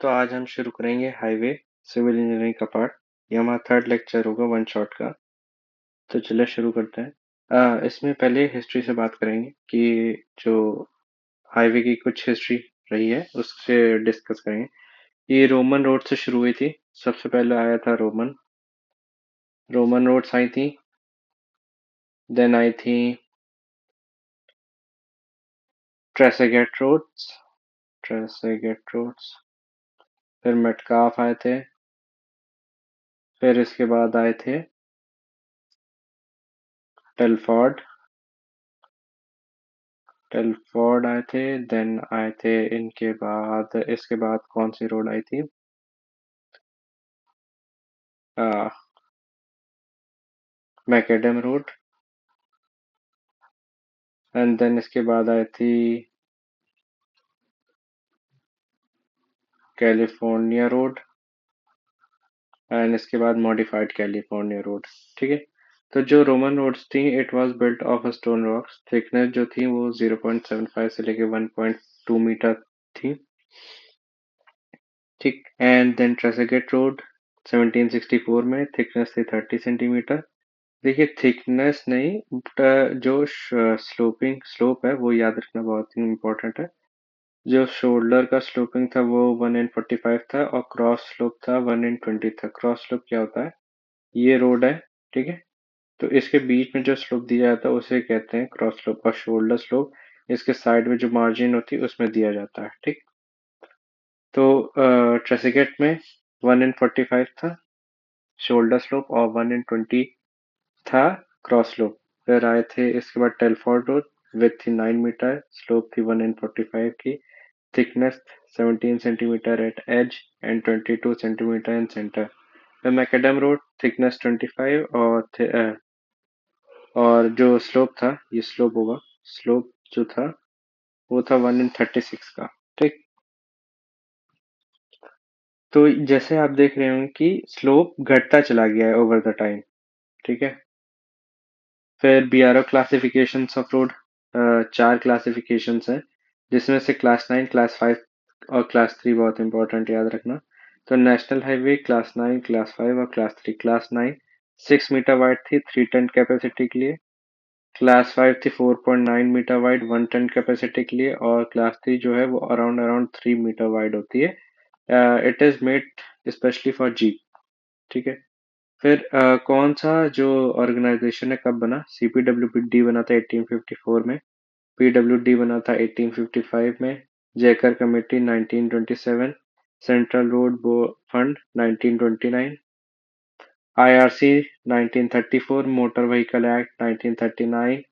तो आज हम शुरू करेंगे हाईवे सिविल इंजीनियरिंग का पार्ट। ये हमारा थर्ड लेक्चर होगा वन शॉट का। तो चलिए शुरू करते हैं। इसमें पहले हिस्ट्री से बात करेंगे कि जो हाईवे की कुछ हिस्ट्री रही है उससे डिस्कस करेंगे। ये रोमन रोड से शुरू हुई थी। सबसे पहले आया था रोमन रोमन रोड्स आई थी। देन आई थी ट्रेसेगेट रोड्स ट्रेसेगेट रोड्स। फिर मेटकाफ आए थे। फिर इसके बाद आए थे टेलफोर्ड टेलफोर्ड आए थे। देन आए थे इनके बाद इसके बाद कौन सी रोड आई थी? Macadam road. एंड देन इसके बाद आई थी कैलिफोर्निया रोड। एंड इसके बाद मॉडिफाइड कैलिफोर्निया रोड। ठीक है। तो जो रोमन रोड्स थी it was built of stone rocks. Thickness जो थी वो 0.75 से लेके 1.2 मीटर थी। ठीक। एंड देन ट्रेसेगेट रोड 1764 में थिकनेस थी 30 सेंटीमीटर। देखिए थिकनेस नहीं, जो स्लोप है वो याद रखना बहुत ही इम्पोर्टेंट है। जो शोल्डर का स्लोपिंग था वो 1 in 45 था और क्रॉस स्लोप था 1 in 20 था। क्रॉस स्लोप क्या होता है? ये रोड है। ठीक है। तो इसके बीच में जो स्लोप दिया जाता है उसे कहते हैं क्रॉस स्लोप, और शोल्डर स्लोप इसके साइड में जो मार्जिन होती है उसमें दिया जाता है। ठीक। तो ट्रेसिकेट में 1 in 45 था शोल्डर स्लोप और 1 in 20 था क्रॉस स्लोप। फिर आए थे इसके बाद टेलफोर्ड रोड विथ थी 9 मीटर, स्लोप थी 1 in 45 की, thickness 17 centimetre at edge and 22 centimetre in centre. फिर मैकेडम रोड थिकनेस 25 और जो स्लोप था, ये स्लोप होगा, स्लोप जो था वो था 1 in 36 का। ठीक। तो जैसे आप देख रहे होंगे कि स्लोप घटता चला गया है ओवर द टाइम। ठीक है। फिर BRO classification of road, 4 classifications हैं जिसमें से क्लास 9, क्लास 5 और क्लास 3 बहुत इंपॉर्टेंट याद रखना। तो नेशनल हाईवे क्लास 9, क्लास 5 और क्लास 3। क्लास 9 6 मीटर वाइड थी 3 टन कैपेसिटी के लिए। क्लास 5 थी 4.9 मीटर वाइड 1 टन कैपेसिटी के लिए। और क्लास 3 जो है वो अराउंड अराउंड 3 मीटर वाइड होती है। It is made specially for jeep. ठीक है। फिर कौन सा जो ऑर्गेनाइजेशन है कब बना? सीपीडब्ल्यूडी बना था 1854 में। पीडब्ल्यूडी बना था 1855 में। Jayakar committee 1927। Central road fund 1929। IRC 1934। Motor vehicle act 1939।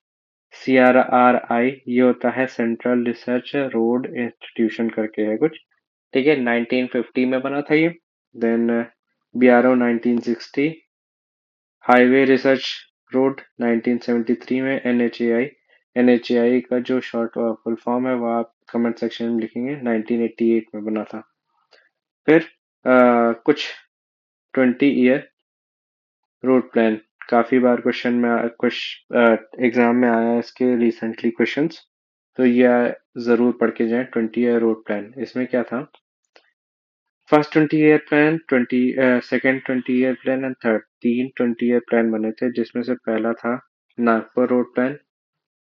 CRRI ये होता है सेंट्रल रिसर्च रोड इंस्टीट्यूशन करके है कुछ। ठीक है। 1950 में बना था ये। Then BRO 1960। Highway research road 1973 में। एनएचएआई का जो शॉर्ट फुल फॉर्म है वो आप कमेंट सेक्शन में लिखेंगे। 1988 में बना था। फिर कुछ 20 ईयर रोड प्लान। काफी बार क्वेश्चन में कुछ एग्जाम में आया है इसके रिसेंटली क्वेश्चंस। तो ये जरूर पढ़ के जाएं। 20 ईयर रोड प्लान, इसमें क्या था? First 20 year plan, 20 second 20 year plan and third, 3 20 year plan बने थे जिसमें से पहला था नागपुर रोड प्लान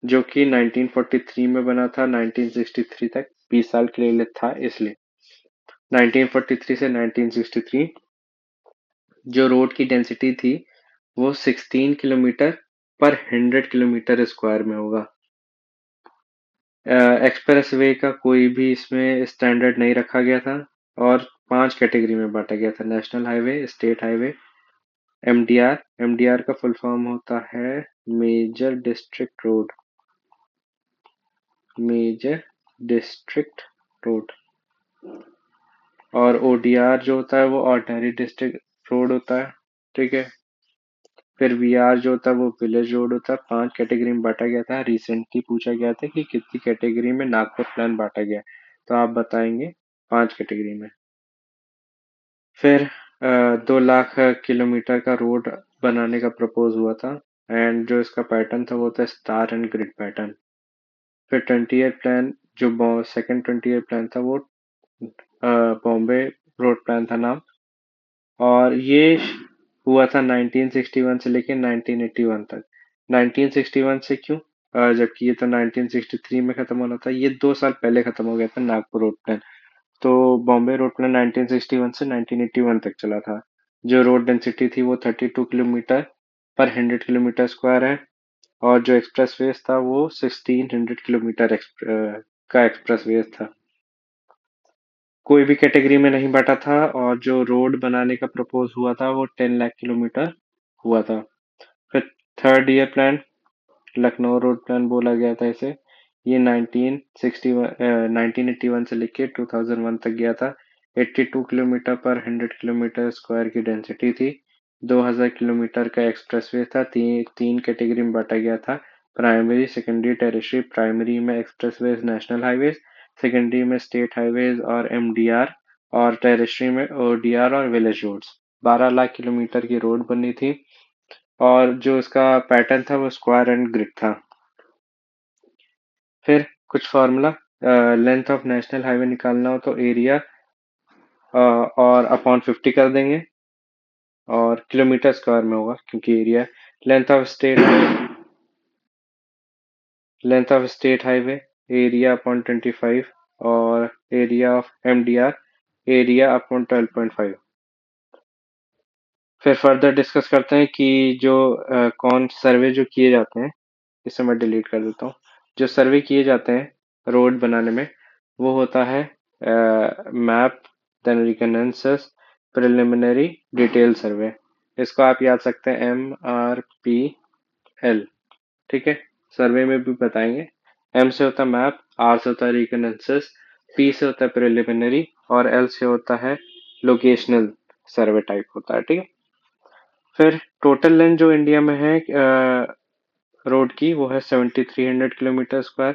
जो कि 1943 में बना था 1963 तक। 20 साल के लिए था इसलिए। 1943 से 1963 जो रोड की डेंसिटी थी वो 16 किलोमीटर पर 100 किलोमीटर स्क्वायर में होगा। एक्सप्रेस वे का कोई भी इसमें स्टैंडर्ड नहीं रखा गया था। और 5 कैटेगरी में बांटा गया था: national highway, state highway, MDR. MDR का फुल फॉर्म होता है major district road. Major district road. और ओडीआर जो होता है वो ऑर्डिनरी डिस्ट्रिक्ट रोड होता है। ठीक है। फिर वीआर जो होता है वो विलेज रोड होता है। 5 कैटेगरी में बांटा गया था। रिसेंटली पूछा गया था कि कितनी कैटेगरी में नागपुर प्लान बांटा गया, तो आप बताएंगे 5 कैटेगरी में। फिर 2 लाख किलोमीटर का रोड बनाने का प्रपोज हुआ था। एंड जो इसका पैटर्न था वो था स्टार एंड ग्रिड पैटर्न। फिर 20 ईयर प्लान, जो सेकंड 20 ईयर प्लान था वो बॉम्बे रोड प्लान था नाम। और ये हुआ था 1961 से लेके 1981 तक। 1961 से क्यों? जबकि ये तो 1963 में खत्म होना था, ये 2 साल पहले खत्म हो गया था नागपुर रोड प्लान। तो बॉम्बे रोड प्लान 1961 से 1981 तक चला था। जो रोड डेंसिटी थी वो 32 किलोमीटर पर 100 किलोमीटर स्क्वायर है। और जो एक्सप्रेस था वो 1600 किलोमीटर का एक्सप्रेस था। कोई भी कैटेगरी में नहीं बटा था। और जो रोड बनाने का प्रपोज हुआ था वो 10 लाख किलोमीटर हुआ था। फिर third year plan, Lucknow road plan बोला गया था इसे। ये 1981 से लेके 2001 तक गया था। 82 किलोमीटर पर 100 किलोमीटर स्क्वायर की डेंसिटी थी। 2000 किलोमीटर का एक्सप्रेसवे था। तीन कैटेगरी में बांटा गया था। Primary, secondary, territory. प्राइमरी में एक्सप्रेसवेज, नेशनल हाईवेज। सेकेंडरी में स्टेट हाईवेज और एमडीआर। और टेरिटरी में ओडीआर और विलेज रोड्स। 12 लाख किलोमीटर की रोड बनी थी। और जो इसका पैटर्न था वो स्क्वायर एंड ग्रिड था। फिर कुछ formula, length of national highway निकालना हो तो एरिया और अपॉन 50 कर देंगे। और किलोमीटर स्क्वायर में होगा क्योंकि area. Length of state length of state highway, area upon 25। और area of MDR, area upon 12.5। फिर फर्दर डिस्कस करते हैं कि जो कौन सर्वे जो किए जाते हैं, इसे मैं डिलीट कर देता हूँ। जो सर्वे किए जाते हैं रोड बनाने में वो होता है मैप, देन रिकनेंसस, प्रिलिमिनरी, डिटेल सर्वे। इसको आप याद सकते हैं MRPL। ठीक है, सर्वे में भी बताएंगे। M से होता है मैप, R से होता है रिकनेंसस, P से होता है प्रिलिमिनरी और L से होता है लोकेशनल सर्वे टाइप होता है। ठीक है। फिर टोटल लेंथ जो इंडिया में है रोड की वो है 7300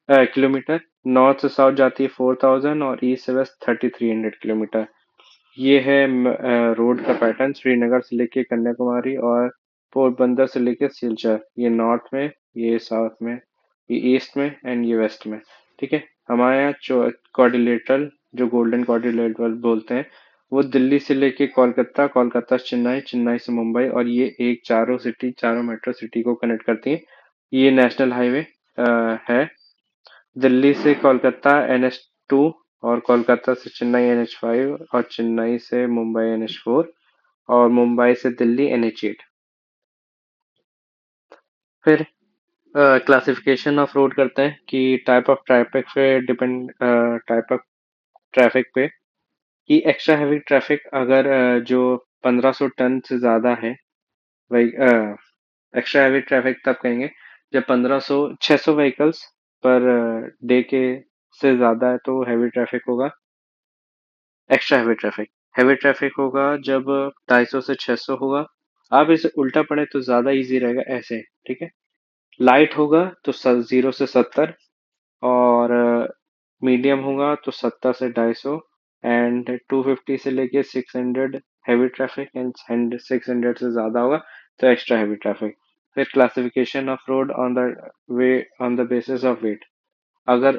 किलोमीटर। नॉर्थ से साउथ जाती है 4000 और ईस्ट से वेस्ट 3300 किलोमीटर। ये है रोड का पैटर्न। श्रीनगर से लेके कन्याकुमारी और पोरबंदर से लेके सिलचर। ये नॉर्थ में, ये साउथ में, ये ईस्ट में एंड ये वेस्ट में। ठीक है। हमारे यहाँ क्वाड्रिलेटरल, जो गोल्डन क्वाड्रिलेटरल बोलते हैं, वो दिल्ली से लेके कोलकाता, कोलकाता से चेन्नई, चेन्नई से मुंबई और ये एक चारों मेट्रो सिटी को कनेक्ट करती है। ये नेशनल हाईवे है। दिल्ली से कोलकाता NH2 और कोलकाता से चेन्नई NH5 और चेन्नई से मुंबई NH4 और मुंबई से दिल्ली NH8। फिर क्लासिफिकेशन ऑफ रोड करते हैं कि टाइप ऑफ ट्रैफिक पे डिपेंड, टाइप ऑफ ट्रैफिक पे कि एक्स्ट्रा हैवी ट्रैफिक अगर जो 1500 टन से ज़्यादा है, वही एक्स्ट्रा हैवी ट्रैफिक तब कहेंगे जब 600 व्हीकल्स पर डे के से ज़्यादा है तो हैवी ट्रैफिक होगा। एक्स्ट्रा हैवी ट्रैफिक होगा जब 250 से 600 होगा। आप इसे उल्टा पढ़े तो ज़्यादा इजी रहेगा ऐसे। ठीक है। लाइट होगा तो 0 से 70। और मीडियम होगा तो 70 से 250। एंड 250 से लेके 600 हैवी ट्रैफिक एंड 600 से ज़्यादा होगा तो एक्स्ट्रा हैवी ट्रैफिक। फिर classification of road on the way, on the basis of weight. अगर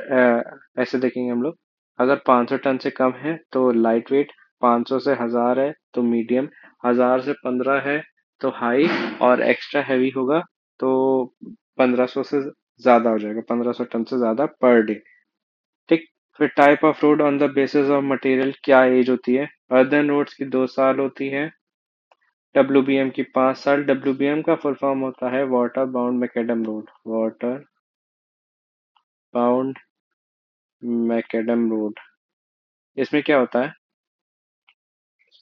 ऐसे देखेंगे हम लोग, अगर 500 टन से कम है तो लाइट वेट, 500 से 1000 है तो मीडियम, 1000 से 15 है तो हाई और एक्स्ट्रा हैवी होगा तो 1500 से ज्यादा हो जाएगा, 1500 टन से ज्यादा पर डे। ठीक। फिर type of road on the basis of material, क्या एज होती है? अर्दन रोड्स की 2 साल होती है। WBM की 5 साल। WBM का फुल फॉर्म होता है water bound macadam road. Water bound macadam road. इसमें क्या होता है,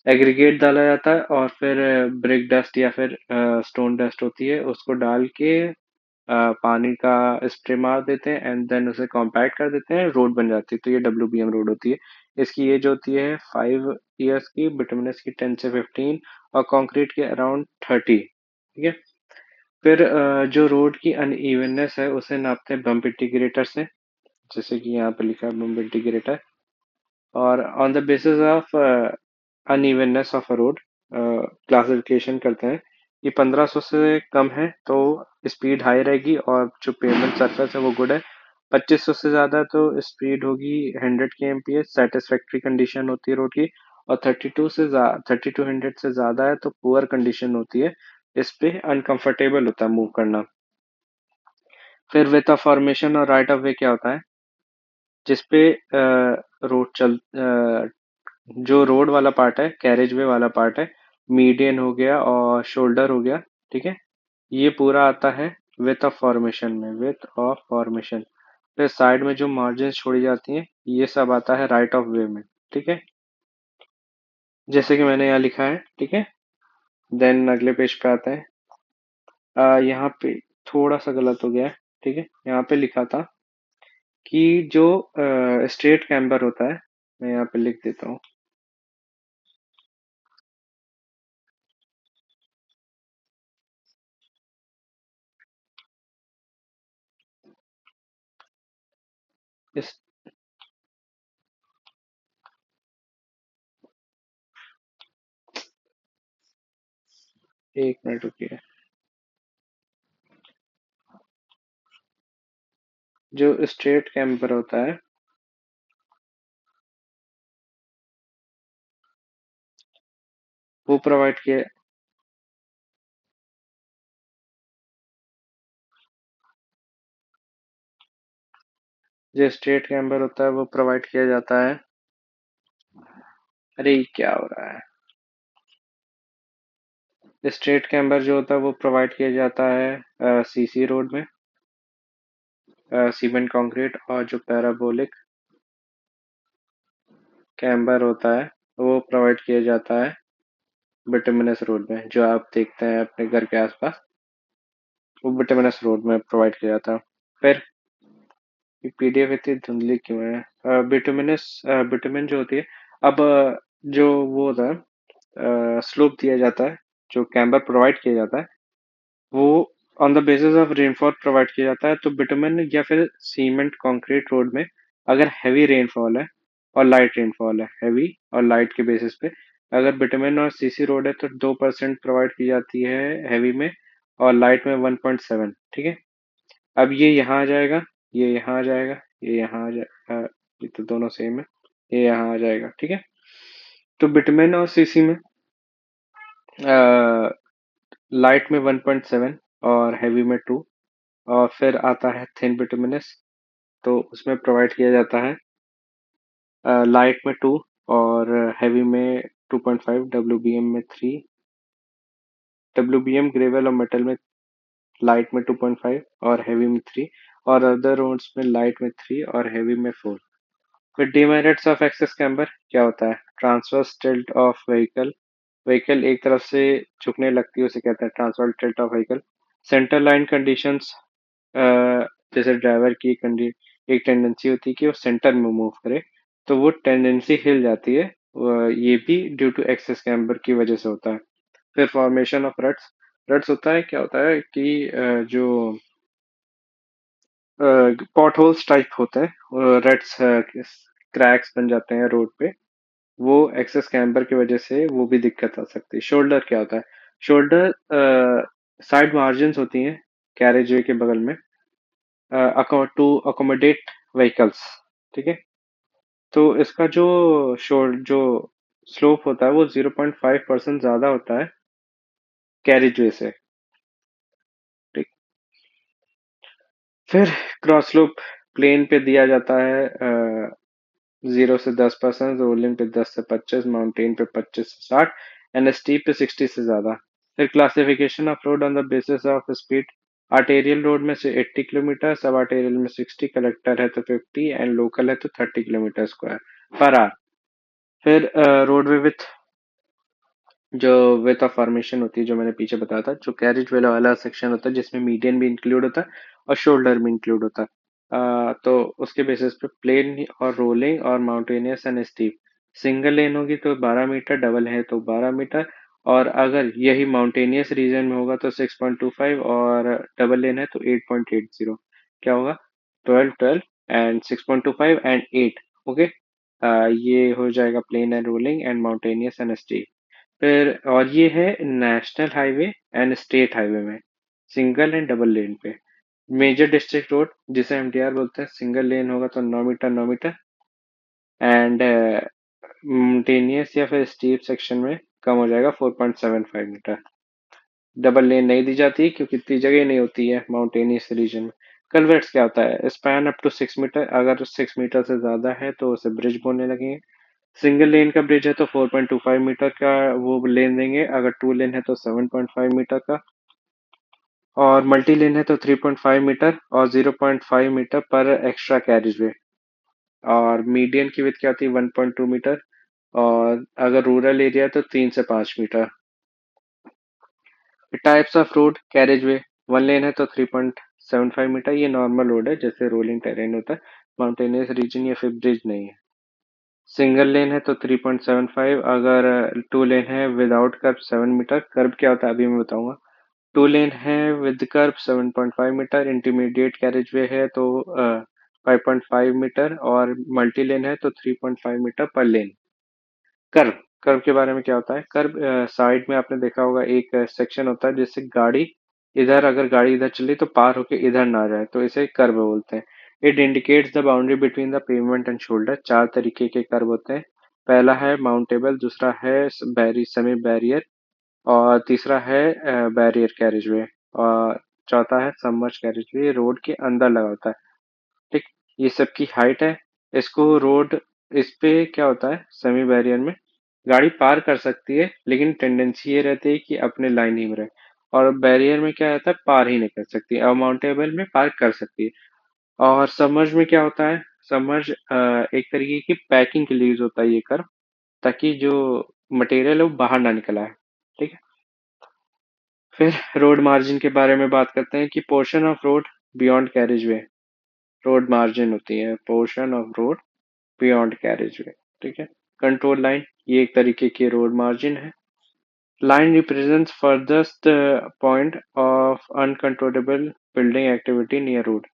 एग्रीगेट डाला जाता है और फिर ब्रिक डस्ट या फिर स्टोन डस्ट होती है, उसको डाल के पानी का स्प्रे मार देते हैं एंड देन उसे कॉम्पैक्ट कर देते हैं, रोड बन जाती है। तो ये WBM रोड होती है। इसकी एज होती है 5 years की, बिटुमिनस की 10 से 15 और कंक्रीट के अराउंड 30। ठीक है। फिर जो रोड की अनइवननेस है उसे नापते हैं बम्प इंटीग्रेटर से, जैसे कि यहाँ पे लिखा है बम्प इंटीग्रेटर। और on the basis of unevenness of a road classification करते हैं कि 1500 से कम है तो स्पीड हाई रहेगी और जो पेमेंट सरफेस है वो गुड है। 2500 से ज्यादा तो स्पीड होगी 100 kmph, सेटिस्फैक्ट्री कंडीशन होती है रोड की। और 3200 से ज्यादा है तो पुअर कंडीशन होती है, इस पे अनकंफर्टेबल होता है मूव करना। फिर विथ ऑफ फॉर्मेशन और राइट ऑफ वे क्या होता है, जिसपे रोड जो रोड वाला पार्ट है, कैरेज वे वाला पार्ट है, मीडियन हो गया और शोल्डर हो गया, ठीक है, ये पूरा आता है विथ ऑफ फॉर्मेशन में, विथ ऑफ फॉर्मेशन। फिर साइड में जो मार्जिन छोड़ी जाती हैं, ये सब आता है राइट ऑफ वे में, ठीक है, जैसे कि मैंने यहाँ लिखा है, ठीक है। देन अगले पेज पे आते हैं। यहाँ पे थोड़ा सा गलत हो गया है, ठीक है, यहाँ पे लिखा था कि जो स्ट्रेट कैम्बर होता है, मैं यहाँ पे लिख देता हूँ। इस एक मिनट रुकिए। जो स्ट्रेट कैम्बर होता है, वो प्रोवाइड किया, जो स्ट्रेट कैम्बर होता है वो प्रोवाइड किया जाता है। अरे ये क्या हो रहा है, स्ट्रेट कैम्बर जो होता है वो प्रोवाइड किया जाता है सीसी रोड में, सीमेंट कंक्रीट, और जो पैराबोलिक कैम्बर होता है वो प्रोवाइड किया जाता है बिटुमिनस रोड में, जो आप देखते हैं अपने घर के आसपास, वो बिटुमिनस रोड में प्रोवाइड किया जाता है। फिर पीडीएफ इतनी धुंधली क्यों है, बिटुमिनस, बिटुमिन जो होती है, अब जो वो होता है, स्लोप दिया जाता है, जो कैम्बर प्रोवाइड किया जाता है, वो on the basis of rainfall provide किया जाता है। तो बिटुमेन या फिर सीमेंट कंक्रीट रोड में अगर हैवी रेनफॉल है और लाइट रेनफॉल है, हैवी और लाइट के बेसिस पे, अगर बिटुमेन और सीसी रोड है तो 2% प्रोवाइड की जाती है हैवी में, और लाइट में 1.7, ठीक है। अब ये यहाँ आ जाएगा, ये यहाँ आ जाएगा, ये यहाँ आ जाएगा, ये तो दोनों सेम है, ये यहाँ आ जाएगा, ठीक है। तो बिटुमेन और सीसी में लाइट में 1.7 और हैवी में 2, और फिर आता है थिन बिटुमिनस, तो उसमें प्रोवाइड किया जाता है लाइट में 2 और हैवी में 2.5, डब्ल्यूबीएम में 3, डब्ल्यूबीएम ग्रेवल और मेटल में लाइट में 2.5 और हैवी में 3, और अदर रोड्स में लाइट में 3 और हैवी में 4। फिर डिमेरिट्स ऑफ एक्सेस कैम्बर क्या होता है, transverse tilt of vehicle, vehicle एक तरफ से झुकने लगती है उसे कहते हैं transverse tilt of vehicle. Centre line conditions, जैसे ड्राइवर की एक टेंडेंसी होती है कि वो सेंटर में मूव करे, तो वो टेंडेंसी हिल जाती है, ये भी ड्यू टू एक्सेस कैम्बर की वजह से होता है। फिर फॉर्मेशन ऑफ रट्स, रट्स होता है, क्या होता है कि जो पॉट होल्स टाइप होते हैं, रट्स, क्रैक्स बन जाते हैं रोड पे, वो एक्सेस कैम्बर की वजह से वो भी दिक्कत आ सकती है। शोल्डर क्या होता है, शोल्डर साइड मार्जिन्स होती हैं कैरेज वे के बगल में, टू अकोमोडेट व्हीकल्स, ठीक है। तो इसका जो स्लोप होता है वो 0.5% ज्यादा होता है कैरेज वे से, ठीक। फिर क्रॉस स्लोप प्लेन पे दिया जाता है 0 से 10%, रोलिंग पे 10 से 25, माउंटेन पे 25 से 60, एंड स्टीप पे 60 से ज्यादा। फिर classification of road on the basis of speed, arterial road में से 80 किलोमीटर, सब आर्टेरियल में 60, कलेक्टर है तो 50 एंड लोकल है तो 30 किलोमीटर स्क्वायर पर आवर। फिर रोडवे विथ, जो विथ ऑफ फॉर्मेशन होती है, जो मैंने पीछे बताया था, जो कैरेज वे वाला सेक्शन होता है जिसमें मीडियन भी इंक्लूड होता है और शोल्डर भी इंक्लूड होता है, तो उसके बेसिस पे प्लेन और रोलिंग और mountainous and steep, single lane होगी तो 12 मीटर, डबल है तो 12 मीटर, और अगर यही माउंटेनियस रीजन में होगा तो 6.25, और डबल लेन है तो 8.80, क्या होगा, 12 12 एंड 6.25 एंड 8, ओके। ये हो जाएगा plain and rolling and mountainous and steep. फिर और ये है national highway and state highway में, सिंगल एंड डबल लेन पे। मेजर डिस्ट्रिक्ट रोड जिसे एमडीआर बोलते हैं, सिंगल लेन होगा तो 9 मीटर 9 मीटर। एंड मोटेनियस या फिर स्टीप सेक्शन में कम हो जाएगा 4.75 मीटर। डबल लेन नहीं दी जाती क्योंकि इतनी जगह नहीं होती है माउंटेनियस रीजन में। कन्वर्ट्स क्या होता है, स्पैन अप टू 6 मीटर, अगर 6 मीटर से ज्यादा है तो उसे ब्रिज बोलने लगेंगे। सिंगल लेन का ब्रिज है तो 4.25 मीटर का वो लेन देंगे, अगर टू लेन है तो 7.5 मीटर का, और मल्टी लेन है तो 3.5 मीटर और 0.5 मीटर पर एक्स्ट्रा कैरिज वे। और मीडियन की विड्थ क्या होती है, 1.2 मीटर। और अगर रूरल एरिया है तो 3 से 5 metre. Types of road carriage way, one lane है तो 3.75 मीटर, ये नॉर्मल रोड है जैसे रोलिंग टेरेन होता है, माउंटेनियस रीजन या फिर ब्रिज नहीं है। सिंगल लेन है तो 3.75, अगर टू लेन है विदाउट कर्ब 7 मीटर। कर्ब क्या होता है अभी मैं बताऊंगा। टू लेन है with kerb 7.5 metre, intermediate carriageway है तो 5.5 मीटर, और मल्टी लेन है तो 3.5 मीटर पर लेन। कर्व, कर्व के बारे में क्या होता है, कर्व साइड में आपने देखा होगा एक सेक्शन होता है जिससे गाड़ी इधर, अगर गाड़ी इधर चली तो पार होके इधर ना जाए, तो इसे कर्व बोलते हैं। It indicates the boundary between the pavement and shoulder. चार तरीके के कर्व होते हैं। पहला है माउंटेबल, दूसरा है सेमी बैरियर, और तीसरा है बैरियर कैरेजवे, और चौथा है सबमर्ज कैरेजवे, रोड के अंदर लगा होता है। ठीक, ये सबकी हाइट है। इसको रोड, इस पे क्या होता है सेमी बैरियर में, गाड़ी पार कर सकती है लेकिन टेंडेंसी ये रहती है कि अपने लाइन ही में रहे। और बैरियर में क्या रहता है, पार ही नहीं कर सकती, और माउंटेबल में पार कर सकती है। और सबमर्ज में क्या होता है, सबमर्ज एक तरीके की पैकिंग के लिए यूज होता है ये कर, ताकि जो मटेरियल है वो बाहर ना निकल आए। ठीक है। फिर रोड मार्जिन के बारे में बात करते हैं कि portion of road beyond carriage way, road margin होती है portion of road beyond carriage way. ठीक है। कंट्रोल लाइन, ये एक तरीके की रोड मार्जिन है। Line represents farthest point of uncontrollable building activity near road.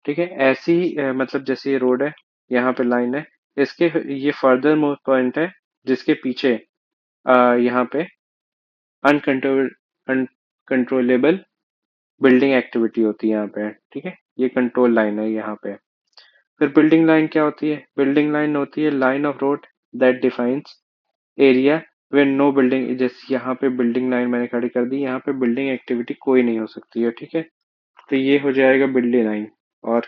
ठीक है, ऐसी मतलब जैसे ये रोड है, यहाँ पे लाइन है, इसके ये फर्दर मोस्ट पॉइंट है जिसके पीछे यहाँ पे अनकंट्रोलेबल बिल्डिंग एक्टिविटी होती है यहाँ पे। ठीक है, ये कंट्रोल लाइन है यहाँ पे। फिर बिल्डिंग लाइन क्या होती है, बिल्डिंग लाइन होती है line of road that defines area when no building, जैसे यहाँ पे बिल्डिंग लाइन मैंने खड़ी कर दी, यहाँ पे बिल्डिंग एक्टिविटी कोई नहीं हो सकती है। ठीक है, तो ये हो जाएगा बिल्डिंग लाइन। और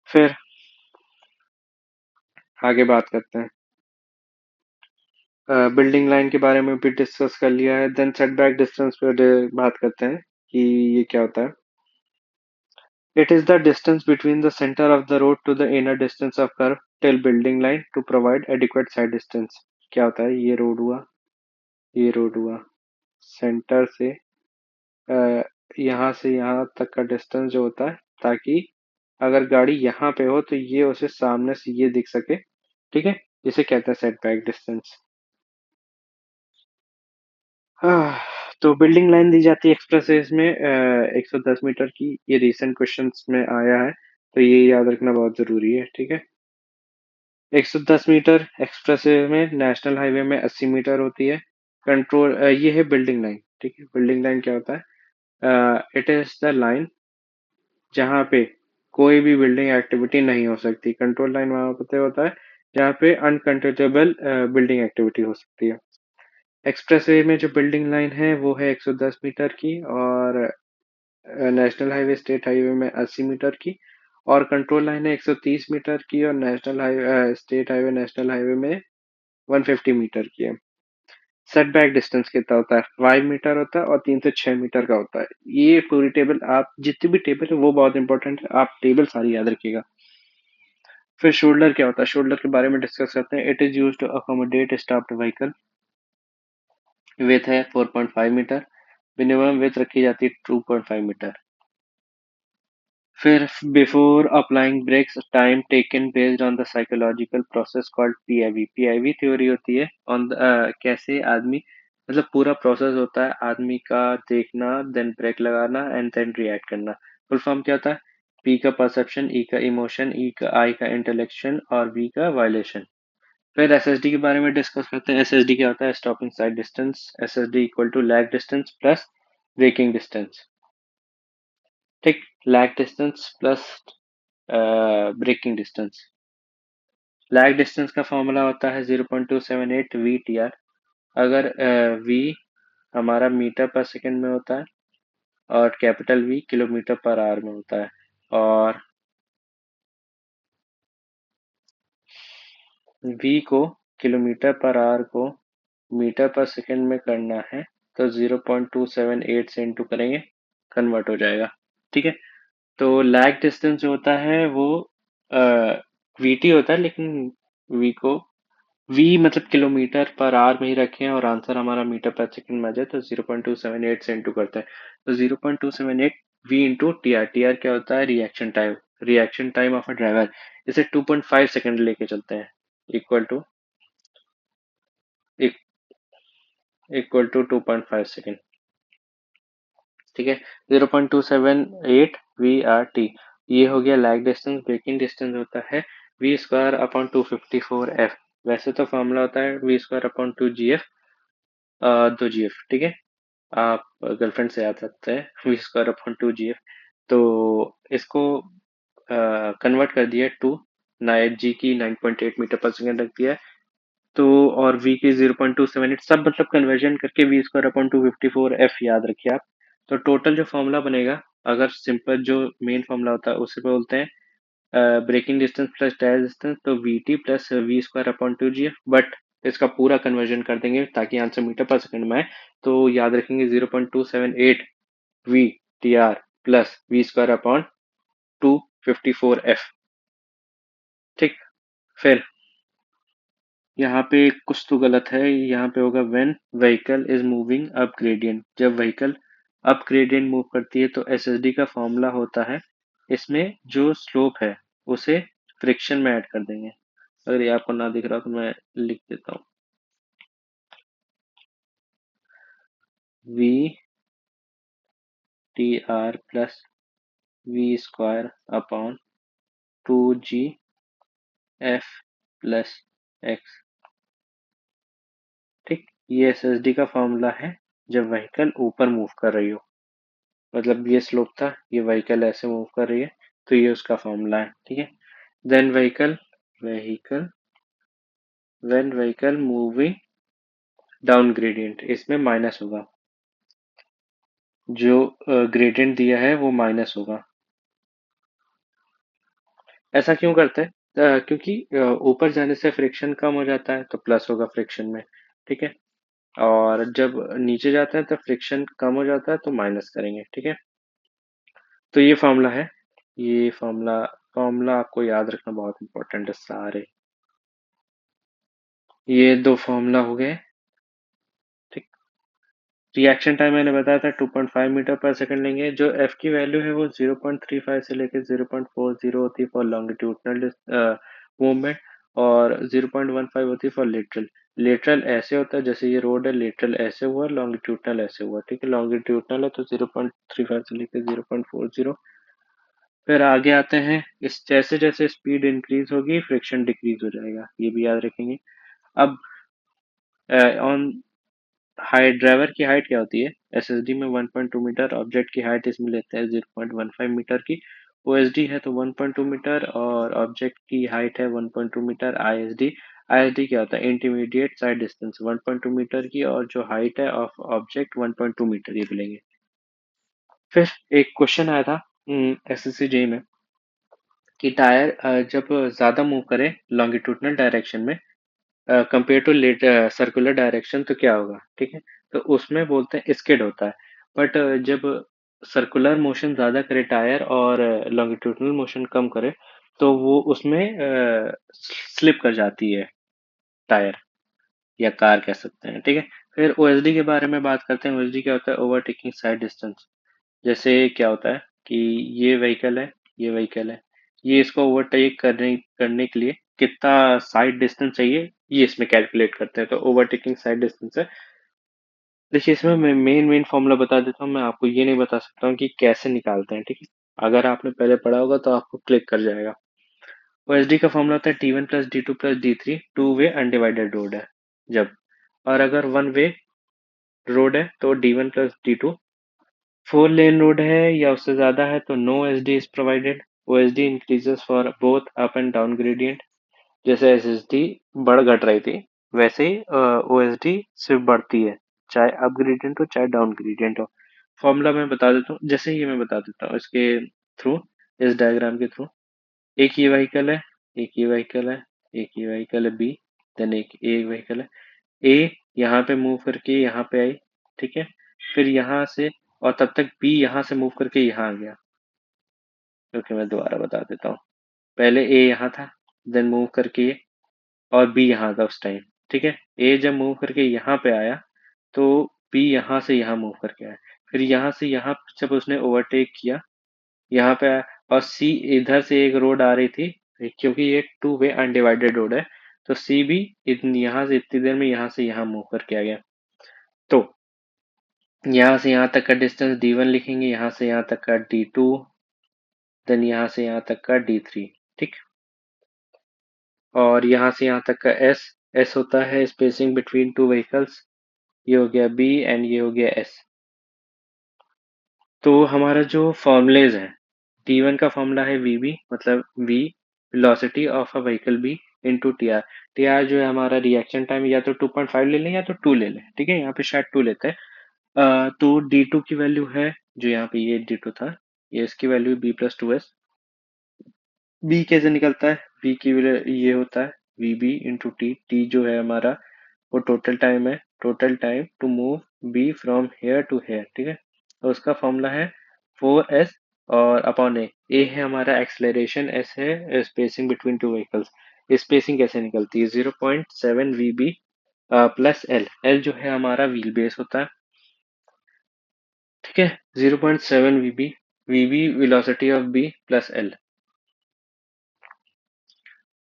फिर आगे बात करते हैं, बिल्डिंग लाइन के बारे में भी डिस्कस कर लिया है। देन सेटबैक डिस्टेंस पे बात करते हैं कि ये क्या होता है। It is the distance between the centre of the road to the inner distance of curve till building line to provide adequate side distance. क्या होता है, ये रोड हुआ, ये रोड हुआ, सेंटर से यहाँ से यहाँ तक का डिस्टेंस जो होता है, ताकि अगर गाड़ी यहाँ पे हो तो ये उसे सामने से ये दिख सके। ठीक है, इसे कहते हैं सेटबैक डिस्टेंस। तो बिल्डिंग लाइन दी जाती है एक्सप्रेसवेज में 110 मीटर की, ये रिसेंट क्वेश्चंस में आया है, तो ये याद रखना बहुत जरूरी है। ठीक है, 110 मीटर एक्सप्रेसवे में, नेशनल हाईवे में 80 मीटर होती है। कंट्रोल ये है बिल्डिंग लाइन। ठीक है, बिल्डिंग लाइन क्या होता है, इट इज द लाइन जहाँ पे कोई भी बिल्डिंग एक्टिविटी नहीं हो सकती। कंट्रोल लाइन वहां पे होता है जहाँ पे अनकंट्रोलेबल बिल्डिंग एक्टिविटी हो सकती है। एक्सप्रेसवे में जो बिल्डिंग लाइन है वो है 110 मीटर की, और नेशनल हाईवे स्टेट हाईवे में 80 मीटर की, और कंट्रोल लाइन है 130 मीटर की, और national highway state highway national highway में 150 मीटर की है। सेटबैक डिस्टेंस कितना होता है, 5 मीटर होता है, और 3 से 6 मीटर का होता है। ये पूरी टेबल, आप जितनी भी टेबल है वो बहुत इंपॉर्टेंट है, आप टेबल सारी याद रखिएगा। फिर शोल्डर क्या होता है, शोल्डर के बारे में डिस्कस करते हैं। It is use to accommodate stopped vehicle. With है 4.5 मीटर, मिनिमम विथ रखी जाती है 2.5 मीटर। फिर before applying brakes, time taken based on the psychological process called PIV. PIV theory होती है ऑन कैसे आदमी, मतलब पूरा प्रोसेस होता है आदमी का, देखना, देन ब्रेक लगाना एंड देन रिएक्ट करना। फुल फॉर्म क्या होता है, पी का परसेप्शन, ई का इमोशन, ई का आई का इंटेलेक्शन, और वी का वायलेशन। फिर एसएसडी के बारे में डिस्कस करते हैं। एसएसडी क्या होता है, stopping sight distance. SSD equal to lag distance plus braking distance. ठीक। Lag distance plus braking distance. Lag distance का फॉर्मूला होता है 0.278 वी टी आर। अगर वी हमारा मीटर पर सेकंड में होता है और कैपिटल वी किलोमीटर पर आवर में होता है, और वी को किलोमीटर पर आवर को मीटर पर सेकंड में करना है तो 0.278 से इंटू करेंगे, कन्वर्ट हो जाएगा। ठीक है। तो लैग डिस्टेंस जो होता है वो वीटी होता है, लेकिन वी को वी मतलब किलोमीटर पर आवर में ही रखें और आंसर हमारा मीटर पर सेकंड में आ जाए तो 0.278 से इंटू करते हैं। तो 0.278 V into T R. T R क्या होता है? Reaction time. Reaction time of a driver. इसे 2.5 सेकंड लेके चलते हैं, equal to equal to 2.5 second. ठीक है। 0.278 वी आर टी। ये हो गया लैग डिस्टेंस। ब्रेकिंग डिस्टेंस होता है वी स्क्वायर अपॉन 254 एफ। वैसे तो फॉर्मूला होता है V square upon 2 G F, 2 G F. ठीक है। आप गर्लफ्रेंड से याद सकते हैं V square upon 2 G F. तो इसको कन्वर्ट कर दिया टू जी की 9.8 मीटर पर सेकेंड रख दिया है। तो और v की 0.278 सब मतलब कन्वर्जन करके वी स्क्वायर अपॉन 254 एफ याद रखिए आप। तो टोटल जो फॉर्मूला बनेगा, अगर सिंपल जो मेन फॉर्मूला होता है उसे बोलते हैं braking distance plus tyre distance, तो V T plus V square upon 2 G F. But इसका पूरा कन्वर्जन कर देंगे ताकि आंसर मीटर पर सेकंड में आए। तो याद रखेंगे 0.278 V T R plus V square upon 254 F. ठीक। फिर यहाँ पे कुछ तो गलत है, यहाँ पे होगा when vehicle is moving up gradient. जब व्हीकल अप ग्रेडियंट मूव करती है तो एसएसडी का फॉर्मूला होता है, इसमें जो स्लोप है उसे फ्रिक्शन में ऐड कर देंगे। अगर ये आपको ना दिख रहा तो मैं लिख देता हूँ, V T R plus V square upon 2 G F plus X. ठीक। ये एसएसडी का फॉर्मूला है जब व्हीकल ऊपर मूव कर रही हो। मतलब ये स्लोप था, ये व्हीकल ऐसे मूव कर रही है, तो ये उसका फॉर्मूला है। ठीक है। Then vehicle vehicle when vehicle moving down gradient, इसमें माइनस होगा। जो ग्रेडियंट दिया है वो माइनस होगा। ऐसा क्यों करते हैं? क्योंकि ऊपर जाने से फ्रिक्शन कम हो जाता है तो प्लस होगा फ्रिक्शन में। ठीक है। और जब नीचे जाते हैं तो फ्रिक्शन कम हो जाता है तो माइनस करेंगे। ठीक है। तो ये फॉर्मूला है। ये फॉर्मूला फॉर्मूला आपको याद रखना बहुत इंपॉर्टेंट है सारे। ये दो फॉर्मूला हो गए। ठीक। रिएक्शन टाइम मैंने बताया था 2.5 मीटर पर सेकंड लेंगे। जो एफ की वैल्यू है वो 0.35 से लेकर 0.40 होती है फॉर लॉन्गिट्यूडनल मूवमेंट, और 0.15 होती है फॉर लेटरल। लेटरल ऐसे होता है जैसे ये रोड है, लेटरल ऐसे हुआ, लॉन्गिट्यूडनल ऐसे हुआ। ठीक है। लॉन्गिट्यूडनल है तो 0.35 से लेकर 0.40। फिर आगे आते हैं, इस जैसे जैसे स्पीड इंक्रीज होगी फ्रिक्शन डिक्रीज हो जाएगा, ये भी याद रखेंगे। अब ऑन हाइट, ड्राइवर की हाइट क्या होती है? एसएसडी में 1.2 मीटर, ऑब्जेक्ट की हाइट इसमें लेते हैं 0.15 मीटर की। ओएसडी है तो 1.2 मीटर और ऑब्जेक्ट की हाइट है 1.2 मीटर। आईएसडी, आईएसडी क्या होता है? इंटरमीडिएट साइड डिस्टेंस 1.2 मीटर की, और जो हाइट है ऑफ ऑब्जेक्ट 1.2 मीटर, ये भी लेंगे। फिर एक क्वेश्चन आया था एसएससी जेई में कि टायर जब ज्यादा मूव करे लॉन्गिट्यूडनल डायरेक्शन में compare to let circular direction तो क्या होगा? ठीक है। तो उसमें बोलते हैं स्किड होता है। बट जब सर्कुलर मोशन ज्यादा करे टायर और लॉन्गिट्यूडनल मोशन कम करे तो वो उसमें स्लिप कर जाती है टायर, या कार कह सकते हैं। ठीक है। फिर ओएसडी के बारे में बात करते हैं। ओएसडी क्या होता है? Overtaking side distance. जैसे क्या होता है कि ये व्हीकल है, ये व्हीकल है, ये इसको ओवरटेक करने करने के लिए कितना साइड डिस्टेंस चाहिए, ये इसमें कैलकुलेट करते हैं। तो ओवरटेकिंग साइड डिस्टेंस है। देखिए इसमें मैं मेन मेन फॉर्मूला बता देता हूँ, मैं आपको ये नहीं बता सकता हूँ कि कैसे निकालते हैं। ठीक है। अगर आपने पहले पढ़ा होगा तो आपको क्लिक कर जाएगा। ओएसडी का फॉर्मूला होता है T one plus D two plus D three, two way undivided road है जब, और अगर वन वे रोड है तो D one plus D two four lane road है या उससे ज्यादा है तो no S D is provided. O S D increases for both up and down gradient. जैसे एस एस डी बढ़ घट रही थी, वैसे ही ओ एस डी सिर्फ बढ़ती है, चाहे अप ग्रेडियंट हो चाहे डाउन ग्रेडियंट हो। फॉर्मूला मैं बता देता हूँ, जैसे ये मैं बता देता हूँ इसके थ्रू, इस डायग्राम के थ्रू। एक ये व्हीकल है, एक ये व्हीकल है, एक ये व्हीकल है बी, देन एक व्हीकल है ए, यहाँ पे मूव करके यहाँ पे आई, ठीक है। फिर यहाँ से, और तब तक बी यहाँ से मूव करके यहाँ आ गया, क्योंकि मैं दोबारा बता देता हूँ। पहले ए यहाँ था, देन मूव करके ये, और बी यहाँ था उस टाइम, ठीक है। ए जब मूव करके यहाँ पे आया तो बी यहाँ से यहाँ मूव करके आया। फिर यहाँ से यहाँ जब उसने ओवरटेक किया, यहाँ पे आया, और सी इधर से एक रोड आ रही थी, क्योंकि ये टू वे अनडिवाइडेड रोड है, तो सी भी यहाँ से इतनी देर में यहाँ से यहाँ मूव करके आ गया। तो यहाँ से यहाँ तक का डिस्टेंस D1 लिखेंगे, यहाँ से यहाँ तक का D2, देन यहाँ से यहाँ तक का D3, ठीक। और यहाँ से यहाँ तक का S, S होता है स्पेसिंग बिटवीन टू व्हीकल्स। ये हो गया B एंड ये हो गया S। तो हमारा जो फॉर्मूलेज है, T1 का फॉर्मूला है VB, मतलब V velocity of a vehicle B into TR। TR जो है हमारा रिएक्शन टाइम, या तो 2.5 ले लें या तो 2 ले लें, ठीक है। यहाँ पे शायद 2 लेते हैं। तो D2 की वैल्यू है, जो यहाँ पे ये D2 था, ये इसकी वैल्यू B+2S। बी कैसे निकलता है, बी की वैल्यू ये होता है VB इंटू टी। टी जो है हमारा वो टोटल टाइम है, total time to move B from here to here, ठीक है। तो उसका फॉर्मूला है 4S और अपॉन ए है हमारा एक्सेलरेशन, एस है spacing between two vehicles. Spacing कैसे निकलती है, 0.7 VB प्लस एल। एल जो है हमारा व्हील बेस होता है, ठीक है। 0.7 VB, VB velocity of B plus L.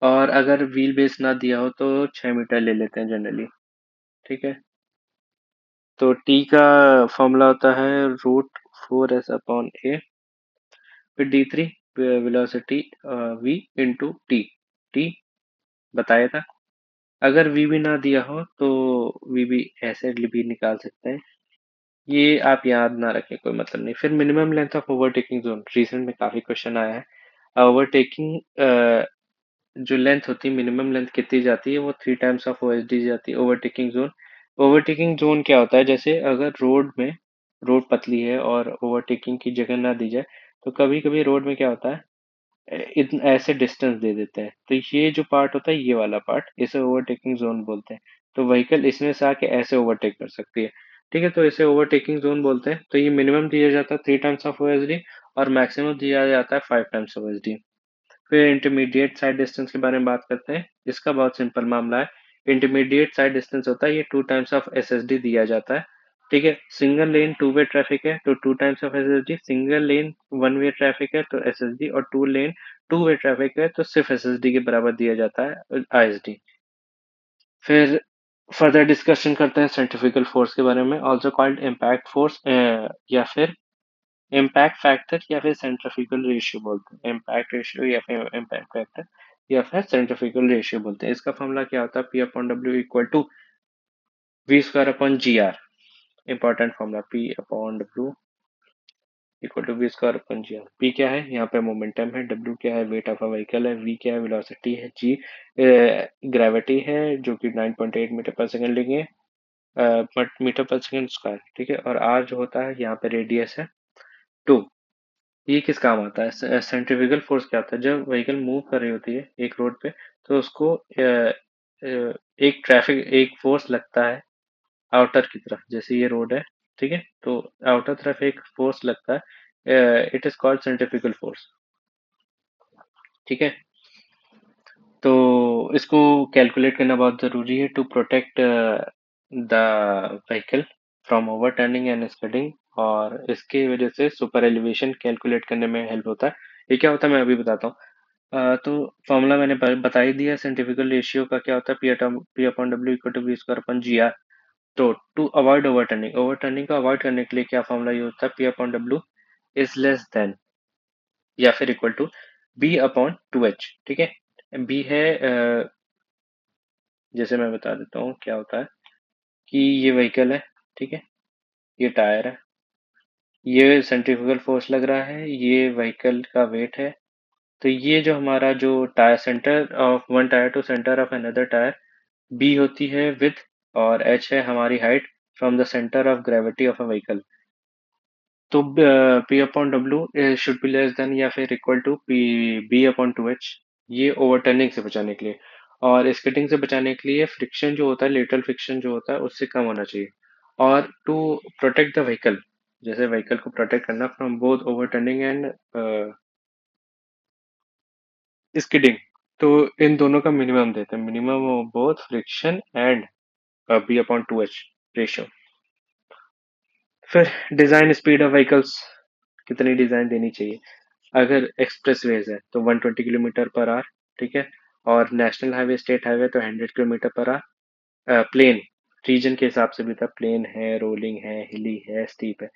और अगर व्हील बेस ना दिया हो तो 6 मीटर ले लेते हैं जनरली, ठीक है। तो टी का फॉर्मूला होता है √4S/A। फिर D3 velocity V into T, T बताया था। अगर V भी ना दिया हो तो V भी ऐसे भी निकाल सकते हैं, ये आप याद ना रखें, कोई मतलब नहीं। फिर minimum length of overtaking zone, recent में काफी क्वेश्चन आया है। ओवरटेकिंग जो लेंथ होती है, मिनिमम लेंथ कितनी जाती है, वो 3 times of O S D जाती है। ओवरटेकिंग जोन, ओवरटेकिंग जोन क्या होता है, जैसे अगर रोड में, रोड पतली है और ओवरटेकिंग की जगह ना दी जाए, तो कभी कभी रोड में क्या होता है, इतना ऐसे डिस्टेंस दे देते हैं, तो ये जो पार्ट होता है, ये वाला पार्ट, इसे ओवरटेकिंग जोन बोलते हैं। तो व्हीकल इसमें से आके ऐसे ओवरटेक कर सकती है, ठीक है। तो इसे ओवरटेकिंग जोन बोलते हैं। तो ये मिनिमम दिया जाता है 3 times of O S D, और मैक्सिमम दिया जाता है 5 टाइम्स ओ एस डी। फिर इंटरमीडिएट साइड डिस्टेंस के बारे में बात करते हैं। इसका बहुत सिंपल मामला है। इंटरमीडिएट साइड डिस्टेंस होता है, ये 2 times of S S D दिया जाता है, ठीक है। Single lane two way traffic है तो 2 times of S S D, single lane one way traffic है तो एस एस डी, और two lane two way traffic है तो सिर्फ एस एस डी के बराबर दिया जाता है, आई एस डी। फिर फर्दर डिस्कशन करते हैं सेंट्रीफ्यूगल फोर्स के बारे में, ऑल्सो कॉल्ड इम्पैक्ट फोर्स, या फिर इम्पैक्ट फैक्टर, या फिर सेंट्रीफ्यूगल रेशियो बोलते हैं। इम्पैक्ट रेशियो या फिर इम्पैक्ट फैक्टर, या फिर सेंट्रीफ्यूगल रेशियो बोलते हैं। इसका फॉर्मूला क्या होता है, P upon W equal to V square upon G R. Important formula, P upon W equal to V square upon G R. P क्या है, यहाँ पे मोमेंटम है, डब्ल्यू क्या है, वेट ऑफ अ व्हीकल है, वी क्या है, वेलोसिटी है, जी ग्रेविटी है जो कि 9.8 मीटर पर सेकंड लेंगे, बट मीटर पर सेकंड स्क्वायर, ठीक है। और आर जो होता है यहाँ पे रेडियस है 2। ये किस काम आता है, सेंट्रीफ्यूगल फोर्स क्या होता है, जब व्हीकल मूव कर रही होती है एक रोड पे, तो उसको एक ट्रैफिक, एक फोर्स लगता है आउटर की तरफ, जैसे ये रोड है, ठीक है। तो आउटर तरफ एक फोर्स लगता है, it is called centrifugal force, ठीक है। तो इसको कैलकुलेट करना बहुत जरूरी है to protect the vehicle from overturning and skidding, और इसकी वजह से सुपर एलिवेशन कैलकुलेट करने में हेल्प होता है। ये क्या होता है मैं अभी बताता हूँ। तो फॉर्मूला मैंने बता ही दिया। सेंट्रीफ्यूगल रेशियो का क्या होता है, P upon W equal to V square upon G R. तो टू अवॉइड ओवरटर्निंग, ओवरटर्निंग को अवॉइड करने के लिए क्या फॉर्मूला यूज होता है, P upon W is less than या फिर equal to B upon two H, ठीक है। बी है, जैसे मैं बता देता हूँ क्या होता है, कि ये व्हीकल है, ठीक है, ये टायर है, ये सेंट्रीफ्यूगल फोर्स लग रहा है, ये व्हीकल का वेट है। तो ये जो हमारा जो tyre centre of one tyre to centre of another tyre, B होती है विथ, और एच है हमारी height from the centre of gravity of a vehicle. तो P upon W should be less than या फिर equal to P B upon two H, ये overturning से बचाने के लिए। और स्किटिंग से बचाने के लिए फ्रिक्शन जो होता है, लेटरल फ्रिक्शन जो होता है उससे कम होना चाहिए। और टू प्रोटेक्ट द व्हीकल, जैसे व्हीकल को प्रोटेक्ट करना from both overturning and skidding, तो इन दोनों का मिनिमम देते हैं, minimum of both friction and B upon two H ratio. फिर डिजाइन स्पीड ऑफ व्हीकल्स, कितनी डिजाइन देनी चाहिए। अगर एक्सप्रेसवेज है तो 120 किलोमीटर पर आवर, ठीक है। और नेशनल हाईवे स्टेट हाईवे तो 100 किलोमीटर पर आवर। प्लेन रीजन के हिसाब से भी था, प्लेन है, रोलिंग है, हिली है, स्टीप है।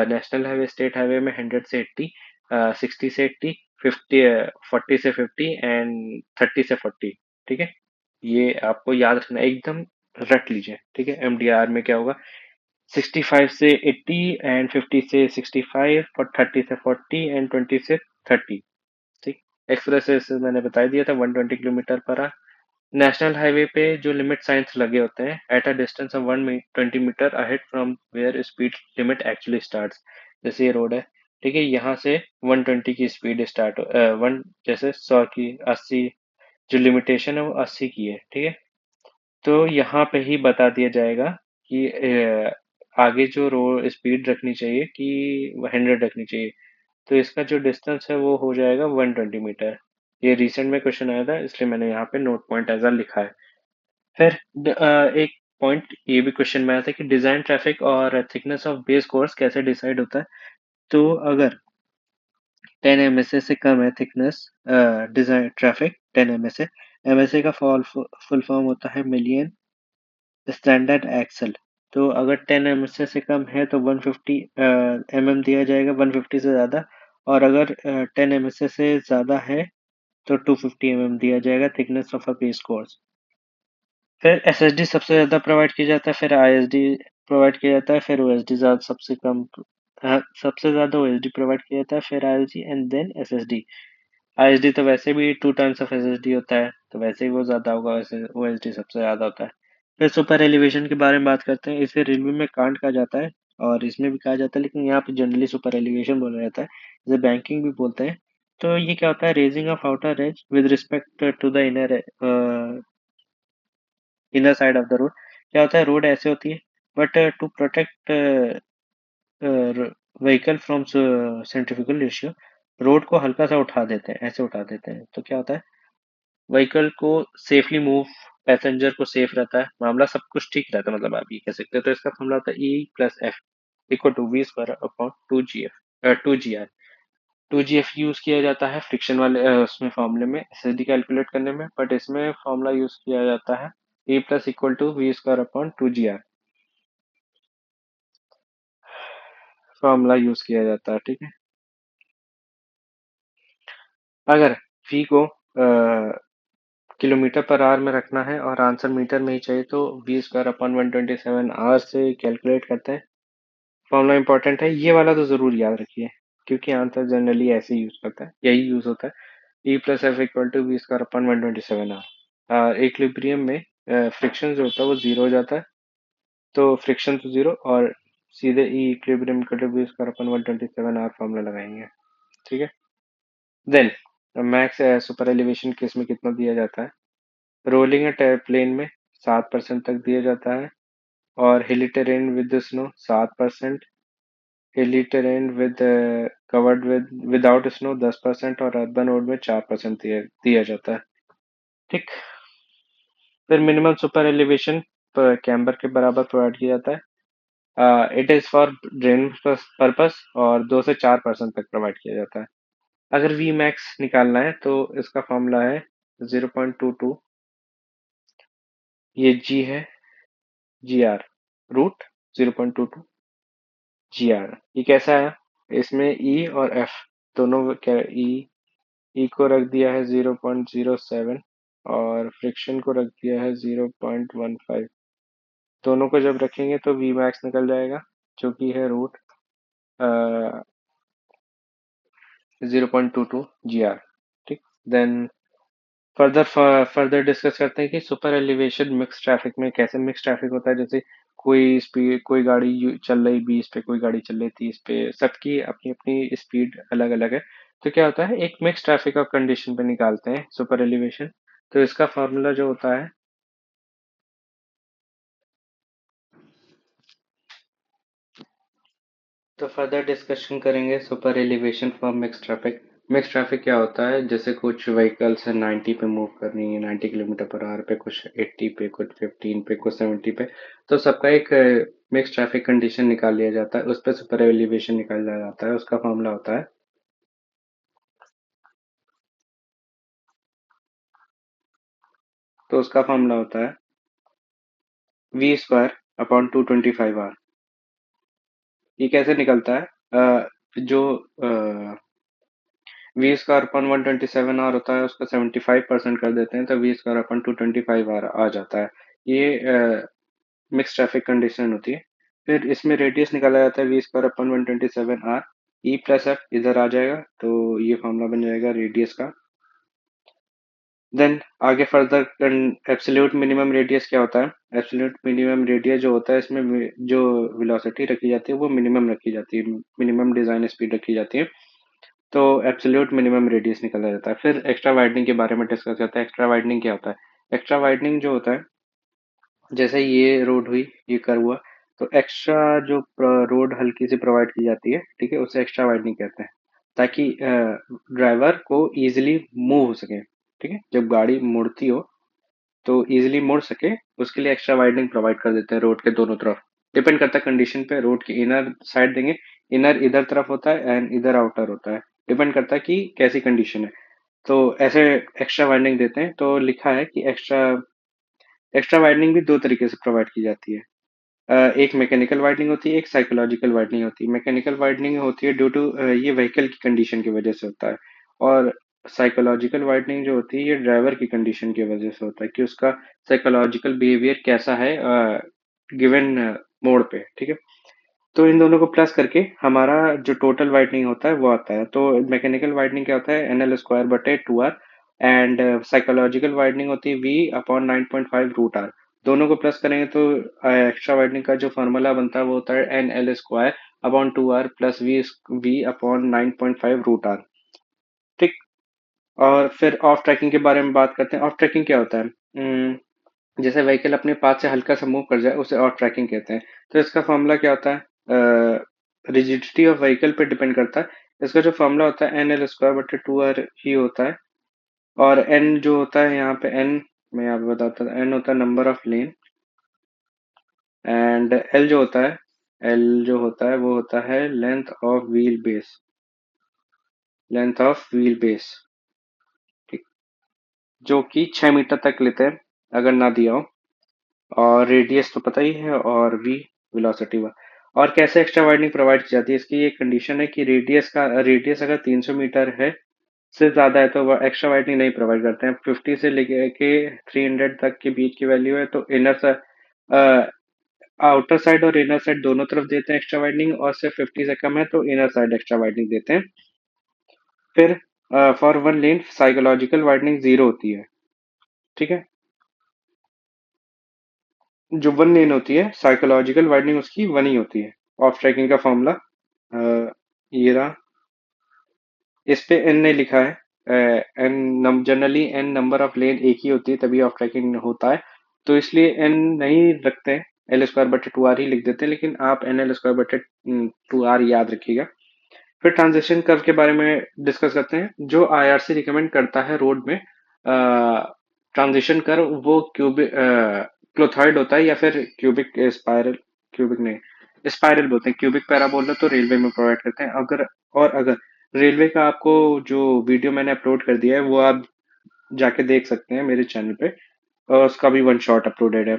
नेशनल हाईवे स्टेट हाईवे में 100 से 80, 60 से 80, 50, 40 से 50 एंड 30 से 40, ठीक है। ये आपको याद रखना, एकदम रट लीजिए, ठीक है। एमडीआर में क्या होगा, 65 से 80 एंड 50 से 65 और 30 से 40 एंड 20 से 30, ठीक। एक्सप्रेस वे मैंने बता दिया था 120 किलोमीटर पर आवर। नेशनल हाईवे पे जो लिमिट साइंस लगे होते हैं, at a distance of 120 metre ahead from where speed limit actually starts. जैसे ये रोड है, ठीक है, यहाँ से 120 की स्पीड स्टार्ट वन, जैसे 100 की, 80, जो लिमिटेशन है वो 80 की है, ठीक है। तो यहाँ पे ही बता दिया जाएगा कि आगे जो रोड स्पीड रखनी चाहिए कि 100 रखनी चाहिए। तो इसका जो डिस्टेंस है वो हो जाएगा 120 मीटर। ये रिसेंट में क्वेश्चन आया था, इसलिए मैंने यहाँ पे नोट पॉइंट एज लिखा है। फिर एक पॉइंट ये भी क्वेश्चन में आया था कि डिजाइन ट्रैफिक और थिकनेस ऑफ बेस कोर्स कैसे डिसाइड होता है। तो अगर 10 एमएसए से कम है thickness, design traffic 10 MSA, MSA का फुल फॉर्म होता है मिलियन स्टैंडर्ड एक्सल। तो अगर 10 एमएसए से कम है तो 150 दिया जाएगा, 150 से ज़्यादा। और अगर 10 एमएसए से ज़्यादा है तो 250 दिया जाएगा thickness of a base course. फिर एसएसडी सबसे ज़्यादा प्रोवाइड किया जाता है, फिर आईएसडी प्रोवाइड किया जाता है, फिर ओएसडी सबसे कम, सबसे ज़्यादा ओएसडी प्रोवाइड किया जाता है, फिर ISD and then SSD. ISD तो वैसे भी 2 टाइम्स ऑफ एसएसडी होता है, तो वैसे ही वो ज़्यादा होगा, वैसे ओएसडी सबसे ज़्यादा होता है। फिर सुपर एलिवेशन के बारे में बात करते हैं। इसे रेलवे में कांट कहा जाता है और इसमें भी कहा जाता है, लेकिन यहाँ पे जनरली सुपर एलिवेशन बोला जाता है, जैसे बैंकिंग भी बोलते हैं। तो ये क्या होता है, raising of outer edge with respect to the inner side of the road. क्या होता है, रोड ऐसे होती है, but to protect vehicle from centrifugal ratio, road को हल्का सा उठा देते हैं, ऐसे उठा देते हैं। तो क्या होता है, व्हीकल को सेफली मूव, पैसेंजर को सेफ रहता है, मामला सब कुछ ठीक रहता है, मतलब आप ये कह सकते हो। तो इसका फॉर्मूला होता है E plus F equal to V square upon two G F use किया जाता है फ्रिक्शन वाले उसमें फॉर्मूले में, एसएसडी कैलकुलेट करने में, बट इसमें फॉर्मूला यूज किया जाता है E plus equal to V square upon 2 GR, formula use किया जाता है, ठीक है। अगर v को किलोमीटर पर आवर में रखना है और आंसर मीटर में ही चाहिए, तो वी स्क्वायर अपॉन 127 आवर से कैलकुलेट करते हैं। फॉर्मूला इंपॉर्टेंट है, ये वाला तो जरूर याद रखिए, क्योंकि आंसर जनरली ऐसे यूज करता है, यही यूज होता है। E plus F equal to V square upon 127 R. Equilibrium में फ्रिक्शन जो होता है वो जीरो हो जाता है, तो फ्रिक्शन तो जीरो, और सीधे E equilibrium equal to V square upon 127 our formula लगाएंगे, ठीक है। Then max superelevation case में कितना दिया जाता है, रोलिंग प्लेन में 7% तक दिया जाता है, और हिली टेरेन विद स्नो 7%, हिली terrain with covered without snow 10%, और अर्बन रोड में 4% दिया जाता है, ठीक। फिर मिनिमम सुपर एलिवेशन कैम्बर के बराबर प्रोवाइड किया जाता है, it is for drain purpose, और 2 से 4% तक प्रोवाइड किया जाता है। अगर वी मैक्स निकालना है तो इसका फॉर्मूला है 0.22, ये जी है, जी आर, रूट 0.22 जी आर। ये कैसा है, इसमें ई और एफ दोनों क्या, ई को रख दिया है 0.07, और फ्रिक्शन को रख दिया है 0.15। दोनों को जब रखेंगे तो वी मैक्स निकल जाएगा, जो कि है रूट 0.22 GR। ठीक। देन फर्दर फर्दर डिस्कस करते हैं कि सुपर एलिवेशन मिक्स ट्रैफिक में कैसे मिक्स ट्रैफिक होता है। जैसे कोई स्पीड, कोई गाड़ी चल रही 20 पे, कोई गाड़ी चल रही 30 पे, सबकी अपनी अपनी स्पीड अलग अलग है। तो क्या होता है, एक मिक्स ट्रैफिक ऑफ कंडीशन पे निकालते हैं सुपर एलिवेशन। तो इसका फॉर्मूला जो होता है, तो फर्दर डिस्कशन करेंगे super elevation for mix traffic. Mix traffic क्या होता है, जैसे कुछ व्हीकल्स है 90 पे मूव कर रही है, 90 km/h पे, कुछ 80 पे, कुछ 15 पे, कुछ 70 पे। तो सबका एक मिक्स ट्रैफिक कंडीशन निकाल लिया जाता है, उस पर सुपर एलिवेशन निकाला जाता है। उसका फॉर्मूला होता है, तो उसका फॉर्मूला होता है V² अपॉन 225R। ये कैसे निकलता है, जो V² अपॉन 127R होता है, उसका 75% कर देते हैं, तो V² अपॉन 225R आ जाता है। ये मिक्स ट्रैफिक कंडीशन होती है। फिर इसमें रेडियस निकाला जाता है V² अपॉन 127R। ई प्लस एफ इधर आ जाएगा, तो ये फॉर्मूला बन जाएगा रेडियस का। देन आगे फर्दर एब्सोल्यूट मिनिमम रेडियस क्या होता है। एब्सोल्यूट मिनिमम रेडियस जो होता है, इसमें जो वेलोसिटी रखी जाती है वो मिनिमम रखी जाती है, मिनिमम डिजाइन स्पीड रखी जाती है। तो एब्सोल्यूट मिनिमम रेडियस निकाला जाता है। फिर एक्स्ट्रा वाइडनिंग के बारे में डिस्कस करते हैं। एक्स्ट्रा वाइडनिंग क्या होता है। एक्स्ट्रा वाइडनिंग जो होता है, जैसे ये रोड हुई, ये कर्व हुआ, तो एक्स्ट्रा जो रोड हल्की सी प्रोवाइड की जाती है, ठीक है, उसे एक्स्ट्रा वाइडनिंग कहते हैं, ताकि ड्राइवर को इजीली मूव हो सके। ठीक है, जब गाड़ी मुड़ती हो तो इजीली मुड़ सके, उसके लिए एक्स्ट्रा वाइडनिंग प्रोवाइड कर देते हैं रोड के दोनों तरफ। डिपेंड करता है कंडीशन पे, रोड की इनर साइड देंगे, इनर इधर तरफ होता है एंड इधर आउटर होता है। डिपेंड करता है कि कैसी कंडीशन है, तो ऐसे एक्स्ट्रा वाइडनिंग देते हैं। तो लिखा है कि एक्स्ट्रा एक्स्ट्रा वाइडनिंग भी दो तरीके से प्रोवाइड की जाती है। एक मैकेनिकल वाइडनिंग होती है, एक साइकोलॉजिकल वाइडनिंग होती है। मैकेनिकल वाइडनिंग होती है ड्यू टू ये व्हीकल की कंडीशन की वजह से होता है, और साइकोलॉजिकल वाइडनिंग जो होती है ये ड्राइवर की कंडीशन की वजह से होता है, कि उसका साइकोलॉजिकल बिहेवियर कैसा है गिवन मोड पे। ठीक है, तो इन दोनों को प्लस करके हमारा जो टोटल वाइडनिंग होता है वो आता है। तो मैकेनिकल वाइडनिंग क्या होता है, NL²/2R। एंड साइकोलॉजिकल वाइडनिंग होती है V/9.5√R। दोनों को प्लस करेंगे तो एक्स्ट्रा वाइडनिंग का जो फॉर्मूला बनता है वो होता है NL²/2R प्लस V/9.5√R। ठीक। और फिर ऑफ ट्रैकिंग के बारे में बात करते हैं। ऑफ ट्रैकिंग क्या होता है, जैसे व्हीकल अपने पाथ से हल्का सा मूव कर जाए, उसे ऑफ ट्रैकिंग कहते हैं। तो इसका फॉर्मूला क्या होता है, रिजिडिटी ऑफ व्हीकल पे डिपेंड करता है। इसका जो फॉर्मूला होता है NL²/2R ही होता है। और एन जो होता है यहाँ पे, एन मैं यहाँ पे बताता हूँ, एन होता है number of lane. And L जो होता है, एल जो होता है वो होता है लेंथ ऑफ व्हील बेस। ठीक, जो कि 6 मीटर तक लेते हैं अगर ना दिया हो। और रेडियस तो पता ही है, और वी वेलोसिटी हुआ। और कैसे एक्स्ट्रा वाइडनिंग प्रोवाइड की जाती है, इसकी ये कंडीशन है कि रेडियस अगर 300 मीटर है से ज्यादा है तो वो एक्स्ट्रा वाइडनिंग नहीं प्रोवाइड करते हैं। 50 से लेके के 300 तक के बीच की वैल्यू है तो आउटर साइड और इनर साइड दोनों तरफ देते हैं एक्स्ट्रा वाइडनिंग, और सिर्फ 50 से कम है तो इनर साइड एक्स्ट्रा वाइडनिंग देते हैं। फिर for one lane psychological widening 0 होती है। ठीक है, जो वन लेन होती है साइकोलॉजिकल वाइडनिंग उसकी वन ही होती है। ऑफ ट्रैकिंग का फॉर्मूला ये रहा, इस पे एन ने लिखा है। N generally N number of lane एक ही होती है तभी ऑफ ट्रैकिंग होता है, तो इसलिए एन नहीं रखते हैं, L²/2R ही लिख देते हैं, लेकिन आप NL²/2R याद रखिएगा। फिर ट्रांजिशन कर्व के बारे में डिस्कस करते हैं। जो IRC रिकमेंड करता है रोड में ट्रांजिशन कर्व, वो क्यूबिक क्लोथॉइड होता है, या फिर क्यूबिक स्पाइरल, क्यूबिक नहीं स्पाइरल बोलते हैं। क्यूबिक पैराबोला तो रेलवे में प्रोवाइड करते हैं। अगर रेलवे का आपको जो वीडियो मैंने अपलोड कर दिया है वो आप जाके देख सकते हैं मेरे चैनल पे, और उसका भी वन शॉट अपलोडेड है।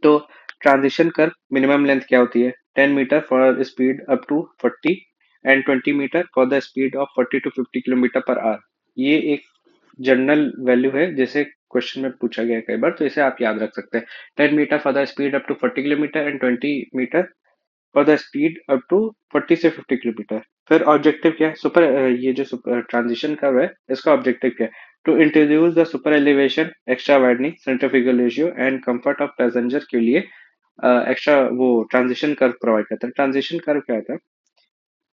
तो ट्रांजिशन कर्व मिनिमम लेंथ क्या होती है, 10 metre for speed up to 40 and 20 metre for the speed of 40 to 50 km/h। ये एक जनरल वैल्यू है, जैसे क्वेश्चन में पूछा गया है कई बार, तो इसे आप याद रख सकते हैं। 10 metre for the speed up to 40 km and 20 metre और द स्पीड अप टू 40 से 50 किलोमीटर। फिर ऑब्जेक्टिव क्या है, ये जो सुपर ट्रांजिशन कर्व है, इसका ऑब्जेक्टिव क्या है? To introduce the super elevation, extra widening, centrifugal ratio and comfort of passenger के लिए एक्स्ट्रा वो ट्रांजिशन कर्व प्रोवाइड करता है। ट्रांजिशन कर्व क्या होता है?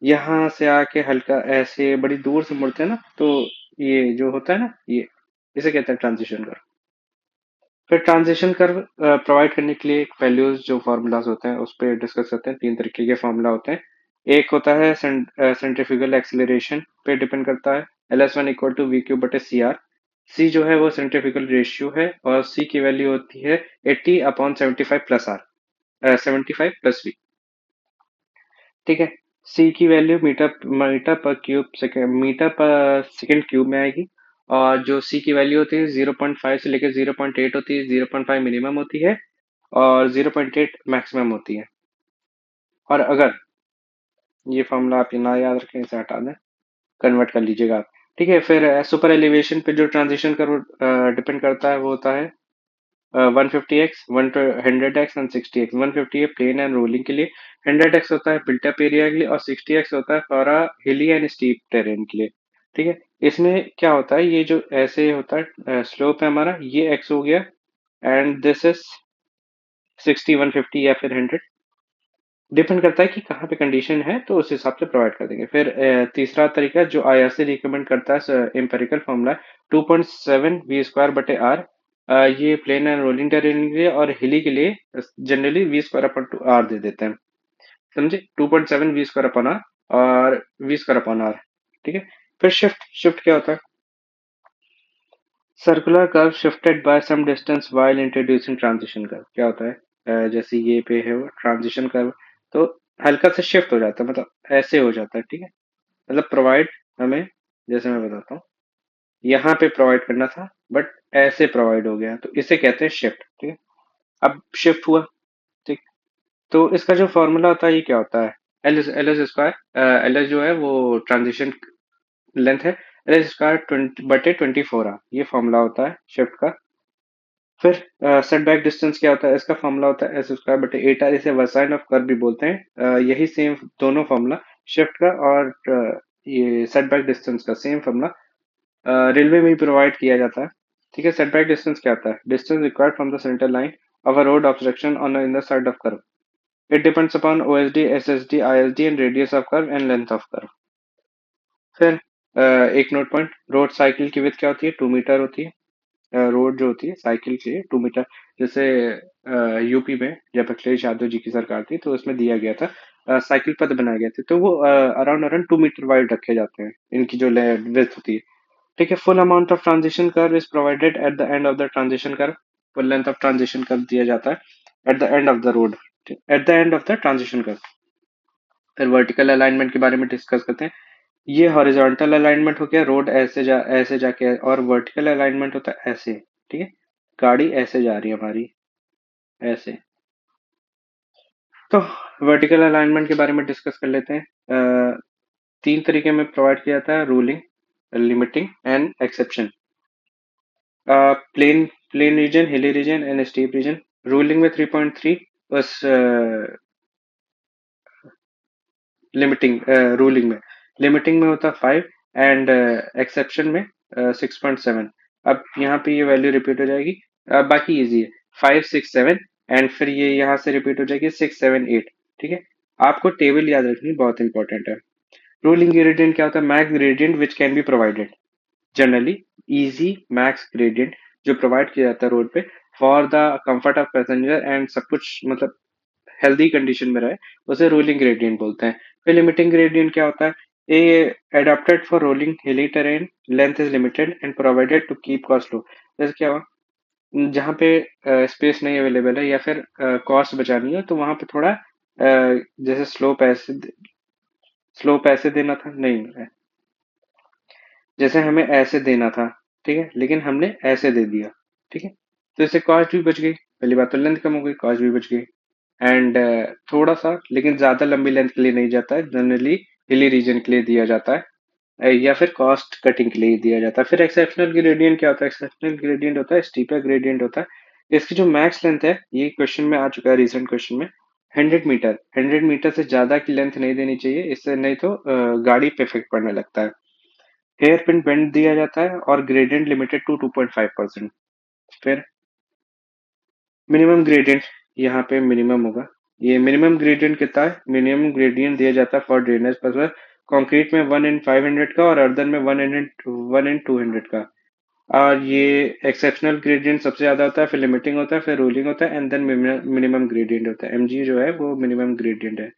यहाँ से आके हल्का ऐसे बड़ी दूर से मुड़ते हैं ना, तो ये जो होता है ना, ये इसे कहते हैं ट्रांजिशन कर्व। फिर ट्रांजिशन कर्व प्रोवाइड करने के लिए वैल्यूज जो फॉर्मूलाज होते हैं उस पर डिस्कस करते हैं। तीन तरीके के फॉर्मूला होते हैं। एक होता है सेंट्रीफ्यूगल एक्सीलरेशन पे डिपेंड करता है, LS1 equal to we Q बटे सी आर। सी जो है वो सेंट्रीफ्यूगल रेशियो है और सी की वैल्यू होती है 80 upon 75 plus R, 75 plus V. ठीक है। सी की value metre metre per cube second, metre per second cube में आएगी। और जो सी की वैल्यू होती है 0.5 से लेकर 0.8 होती है। 0.5 मिनिमम होती है और 0.8 मैक्सिमम होती है। और अगर ये फॉर्मूला आप ना याद रखें, इसे हटा दें, कन्वर्ट कर लीजिएगा आप। ठीक है। फिर सुपर एलिवेशन पे जो ट्रांजिशन कर्व डिपेंड करता है वो होता है 150x, 100x एंड 60x। 150 है प्लेन एंड रोलिंग के लिए, 100x होता है बिल्ट अप एरिया के लिए और 60x होता है फॉर अ हिली एंड स्टीप टेरेन के लिए। ठीक है। इसमें क्या होता है, ये जो ऐसे होता है स्लोप है हमारा, ये x हो गया एंड दिस इज 60, 150 या फिर 100, डिपेंड करता है कि कहाँ पे कंडीशन है, तो उस हिसाब से प्रोवाइड कर देंगे। फिर तीसरा तरीका जो IRC रिकमेंड करता है, एम्पेरिकल फॉर्मूला 2.7 वी स्क्वायर बटे आर। ये प्लेन एंड रोलिंग टेरेन के लिए और हिली के लिए generally V square upon two R दे देते हैं। समझे? 2.7 वी स्क्वायर अपन आर और वी स्क्वायर अपन आर। ठीक है। फिर शिफ्ट, शिफ्ट क्या होता है? Circular curve shifted by some distance while introducing transition curve. क्या होता है? जैसे ये पे है वो ट्रांजिशन कर्व, तो हल्का सा शिफ्ट हो जाता है, मतलब ऐसे हो जाता है। ठीक है। मतलब प्रोवाइड हमें, जैसे मैं बताता हूँ, यहाँ पे प्रोवाइड करना था बट ऐसे प्रोवाइड हो गया, तो इसे कहते हैं शिफ्ट। ठीक है। अब शिफ्ट हुआ। ठीक। तो इसका जो फॉर्मूला होता है ये क्या होता है? L S square, L S जो है वो ट्रांजिशन लेंथ है, एल एस स्क्वायर 20/24 ये फॉर्मूला होता है शिफ्ट का। फिर सेटबैक डिस्टेंस क्या होता है? इसका फॉर्मूला होता है S² बटे 8R। इसे वर्साइन ऑफ कर्व भी बोलते हैं। यही सेम दोनों फॉर्मूला, शिफ्ट का और ये सेटबैक डिस्टेंस का सेम फॉर्मूला रेलवे में भी प्रोवाइड किया जाता है। ठीक है। सेटबैक डिस्टेंस क्या होता है? Distance required from the centre line of a road obstruction on in the side of curve. It depends upon OSD, SSD, ISD and radius of curve and length of curve. फिर एक note point, road cycle की width क्या होती है? 2 metre होती है। Road जो होती है साइकिल के लिए 2 मीटर। जैसे यूपी में जब अखिलेश यादव जी की सरकार थी तो उसमें दिया गया था, साइकिल पथ बनाए गए थे, तो वो अराउंड अराउंड 2 मीटर वाइड रखे जाते हैं, इनकी जो विड्थ होती है। ठीक है। Full amount of transition curve is provided at the end of the transition curve. Full length of transition curve दिया जाता है at the end of the road, at the end of the transition curve. फिर vertical alignment के बारे में discuss करते हैं। ये हॉरिजॉन्टल अलाइनमेंट हो गया, रोड ऐसे जाके, और वर्टिकल अलाइनमेंट होता है ऐसे। ठीक है। गाड़ी ऐसे जा रही है हमारी, ऐसे। तो वर्टिकल अलाइनमेंट के बारे में डिस्कस कर लेते हैं। तीन तरीके में प्रोवाइड किया जाता है, ruling, limiting and exception. Plain plain region, hilly region and steep region. Ruling में 3.3, बस लिमिटिंग, रूलिंग में, लिमिटिंग में होता है 5 एंड एक्सेप्शन में 6.7। अब यहाँ पे ये वैल्यू रिपीट हो जाएगी। बाकी इजी है, 5, 6, 7 एंड फिर ये यहाँ से रिपीट हो जाएगी 6, 7, 8। ठीक है। आपको टेबल याद रखनी बहुत इंपॉर्टेंट है। रूलिंग ग्रेडियंट क्या होता है? Max gradient which can be provided, generally easy max gradient जो प्रोवाइड किया जाता है रोड पे for the comfort of passenger and सब कुछ, मतलब हेल्दी कंडीशन में रहे, उसे रोलिंग ग्रेडियंट बोलते हैं। फिर लिमिटिंग ग्रेडियंट क्या होता है? A adapted for rolling hilly terrain, length is limited and provided to keep cost low. जैसे क्या हुआ, जहाँ पे स्पेस नहीं अवेलेबल है या फिर कॉस्ट बचानी है, तो वहां पे थोड़ा जैसे स्लो पैसे देना था, नहीं, जैसे हमें ऐसे देना था, ठीक है, लेकिन हमने ऐसे दे दिया। ठीक है। तो इससे कॉस्ट भी बच गई, पहली बात तो लेंथ कम हो गई, कॉस्ट भी बच गई। एंड थोड़ा सा, लेकिन ज्यादा लंबी लेंथ के लिए नहीं जाता है, जनरली हिली रीजन के लिए दिया जाता है, या फिर कॉस्ट कटिंग के लिए दिया जाता है। फिर एक्सेप्शनल ग्रेडियंट क्या होता है? एक्सेप्शनल ग्रेडियंट होता है स्टीपर ग्रेडियंट होता है। इसकी जो मैक्स लेंथ है, ये क्वेश्चन में आ चुका है, रिसेंट क्वेश्चन में, 100 मीटर, 100 मीटर से ज्यादा की लेंथ नहीं देनी चाहिए, इससे नहीं तो गाड़ी पे इफेक्ट पड़ने लगता है। हेयर पिन बेंड दिया जाता है और ग्रेडियंट लिमिटेड टू 2.5%। फिर मिनिमम ग्रेडियंट, यहाँ पे मिनिमम होगा। ये मिनिमम ग्रेडियंट कितना है? मिनिमम ग्रेडियंट दिया जाता है फॉर ड्रेनेज पर्पस कंक्रीट में 1 in 500 का और अर्दन में 1 in 200 का। और ये एक्सेप्शनल ग्रेडियंट सबसे ज्यादा होता है, फिर लिमिटिंग होता है, फिर रूलिंग होता है, एंड देन मिनिमम ग्रेडियंट होता है। एमजी जो है वो मिनिमम ग्रेडियंट है।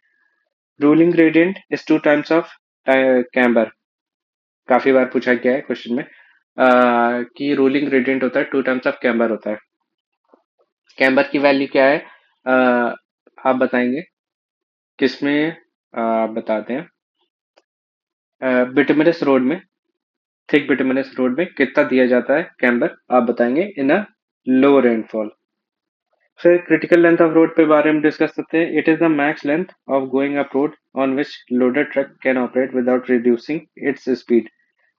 Ruling gradient is 2 times of camber. काफी बार पूछा गया है क्वेश्चन में कि रूलिंग ग्रेडियंट होता है 2 टाइम्स ऑफ कैम्बर होता है। कैम्बर की वैल्यू क्या है? आप बताएंगे किसमें? आप बताते हैं बिटुमिनस रोड में, थिक बिटुमिनस रोड में कितना दिया जाता है कैम्बर, आप बताएंगे इन अ लो रेनफॉल। फिर क्रिटिकल लेंथ ऑफ रोड पे बारे में डिस्कस करते हैं। It is the max length of going up road on which loaded truck can operate without reducing its speed.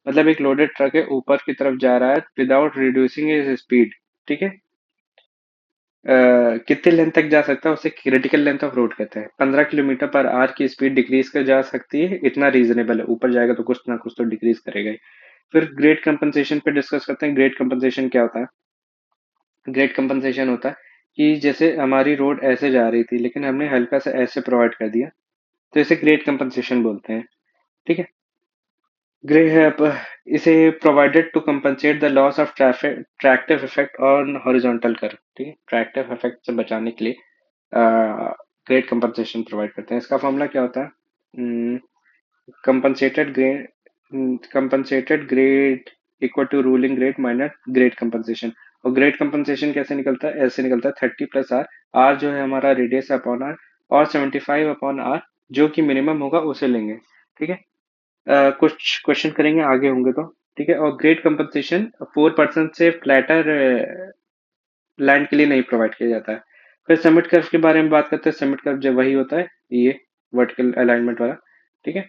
मतलब एक लोडेड ट्रक है, ऊपर की तरफ जा रहा है विदाउट रिड्यूसिंग इट्स स्पीड, ठीक है। कितने लेंथ तक जा सकता है उसे क्रिटिकल लेंथ ऑफ रोड कहते हैं। 15 किलोमीटर पर आवर की स्पीड डिक्रीज कर जा सकती है, इतना रीजनेबल है। ऊपर जाएगा तो कुछ ना कुछ तो डिक्रीज करेगा ही। फिर ग्रेड कंपनसेशन पे डिस्कस करते हैं। ग्रेड कंपनसेशन क्या होता है? ग्रेड कंपनसेशन होता है कि जैसे हमारी रोड ऐसे जा रही थी लेकिन हमने हल्का सा ऐसे प्रोवाइड कर दिया, तो इसे ग्रेड कंपनसेशन बोलते हैं, ठीक है। ग्रे है इसे provided to compensate the loss of traffic tractive effect on horizontal curve, ठीक है। ट्रैक्टिव इफेक्ट से बचाने के लिए ग्रेड कंपनसेशन प्रोवाइड करते हैं। इसका फॉर्मूला क्या होता है? Compensated grade, compensated grade equal to ruling grade minus grade compensation. और ग्रेड कंपनसेशन कैसे निकलता है? ऐसे निकलता है 30+r। आर जो है हमारा रेडियस अपॉन आर, और 75/r जो कि मिनिमम होगा उसे लेंगे, ठीक है। कुछ क्वेश्चन करेंगे आगे होंगे तो, ठीक है। और ग्रेड कंपनसेशन 4% से फ्लैटर लैंड के लिए नहीं प्रोवाइड किया जाता है। फिर समिट कर्व के बारे में बात करते हैं। समिट कर्व जब वही होता है, ये वर्टिकल अलाइनमेंट वाला, ठीक है।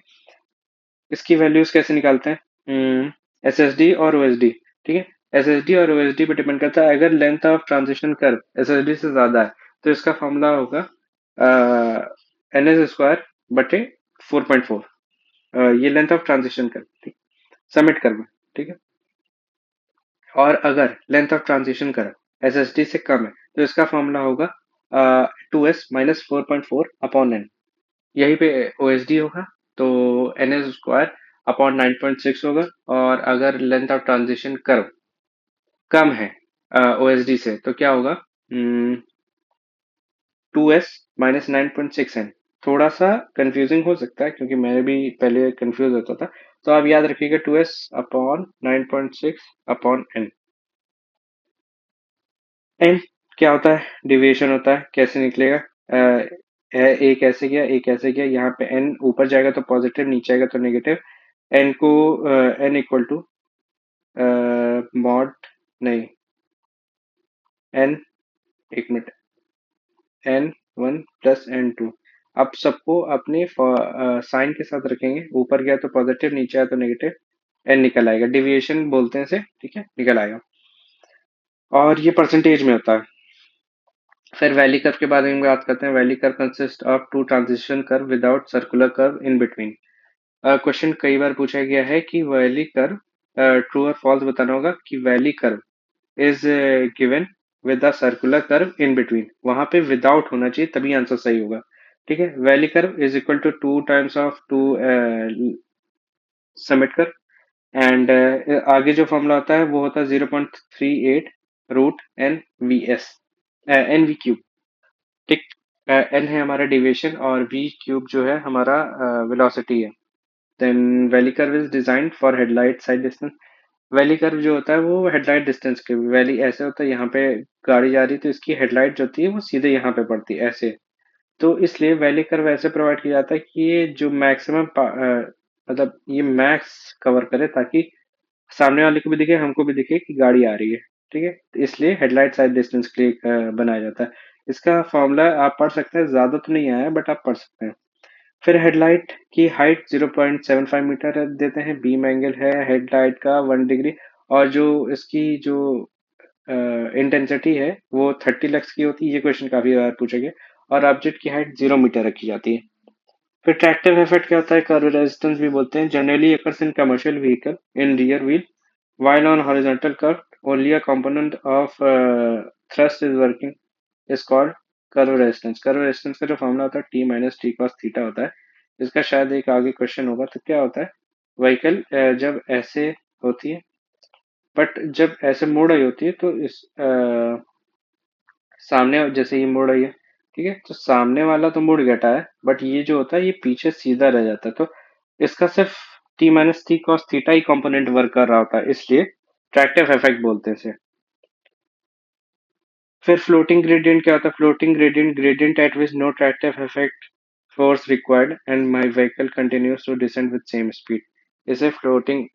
इसकी वैल्यूज कैसे निकालते हैं? एस एस डी और ओ एस डी, ठीक है। एस एस डी और ओ एस डी पे डिपेंड करता है। अगर length of transition curve S S D से ज्यादा है तो इसका फॉर्मूला होगा एन एस स्क्वायर बटे 4.4। ये लेंथ ऑफ ट्रांजिशन कर्व, ठीक, समिट कर्व, ठीक है। और अगर length of transition curve S S D से कम है तो इसका फॉर्मूला होगा 2s - 4.4/n। यहीं पे ओ एस डी होगा तो एन एस स्क्वायर अपॉन 9.6 होगा। और अगर लेंथ ऑफ ट्रांजिशन कर्व कम है ओ एस डी से तो क्या होगा? 2s - 9.6n। थोड़ा सा कंफ्यूजिंग हो सकता है क्योंकि मैं भी पहले कंफ्यूज होता था, तो आप याद रखिएगा 2s/9.6/n। एन क्या होता है? डेविएशन होता है। कैसे निकलेगा? ए कैसे गया, ए कैसे गया, यहाँ पे एन ऊपर जाएगा तो पॉजिटिव, नीचे आएगा तो नेगेटिव। एन को एन इक्वल टू मॉड, नहीं, एन, एक मिनट, n1 + n2। अब सबको अपने साइन के साथ रखेंगे, ऊपर गया तो पॉजिटिव, नीचे आया तो नेगेटिव, एन निकल आएगा। डिविएशन बोलते हैं इसे, ठीक है, निकल आएगा। और ये परसेंटेज में होता है। फिर वैली कर्व के बारे में बात करते हैं। Valley curve consist of two transition curve without circular curve in between. Question कई बार पूछा गया है कि वैली कर्व, ट्रू और फॉल्स बताना होगा कि valley curve is given with the circular curve in between. वहां पे विदाउट होना चाहिए तभी आंसर सही होगा, ठीक है। Valley curve is equal to 2 times of 2 summit curve. And आगे जो फॉर्मूला होता है वो होता है 0.38 √n एन वी क्यूब, ठीक। एन है हमारा डिविएशन और वी क्यूब जो है हमारा वेलोसिटी है। Then valley curve is designed for headlight sight distance. Valley curve जो होता है वो हेडलाइट डिस्टेंस के, वैली ऐसे होता है, यहाँ पे गाड़ी जा रही है तो इसकी हेडलाइट जो होती है वो सीधे यहाँ पे पड़ती है ऐसे। तो इसलिए वैली कर्व ऐसे प्रोवाइड किया जाता है कि ये जो मैक्सिमम मतलब ये मैक्स कवर करे ताकि सामने वाले को भी दिखे, हमको भी दिखे कि गाड़ी आ रही है, ठीक है। तो इसलिए हेडलाइट साइड डिस्टेंस के लिए बनाया जाता है। इसका फॉर्मूला आप पढ़ सकते हैं, ज्यादा तो नहीं आया है बट आप पढ़ सकते हैं। फिर हेडलाइट की हाइट 0.75 मीटर देते हैं। बीम एंगल है हेडलाइट का 1 डिग्री। और जो इसकी जो इंटेंसिटी है वो 30 लक्स की होती है। ये क्वेश्चन काफी बार पूछा गया। और ऑब्जेक्ट की हाइट 0 मीटर रखी जाती है। फिर ट्रैक्टिव इफेक्ट क्या होता है, कर्व रेजिस्टेंस भी बोलते हैं, generally occurs in commercial vehicle in rear wheel while on horizontal curve only a component of thrust is working is called curve resistance. Curve resistance का जो फॉर्मूला होता है T minus T cos theta होता है। इसका शायद एक आगे क्वेश्चन होगा। तो क्या होता है, व्हीकल जब ऐसे होती है, बट जब ऐसे मुड़ रही होती है तो इस सामने जैसे ये मुड़ रही है, ठीक है, तो सामने वाला तो मुड़ गया है, बट ये जो होता है ये पीछे सीधा रह जाता है। तो इसका सिर्फ T minus T cos theta ही कंपोनेंट वर्क कर रहा होता है, इसलिए ट्रैक्टिव इफेक्ट बोलते हैं इसे। फिर फ्लोटिंग ग्रेडियंट क्या होता है, floating gradient, gradient at which no tractive effect force required and my vehicle continues to descend with same speed, इसे फ्लोटिंग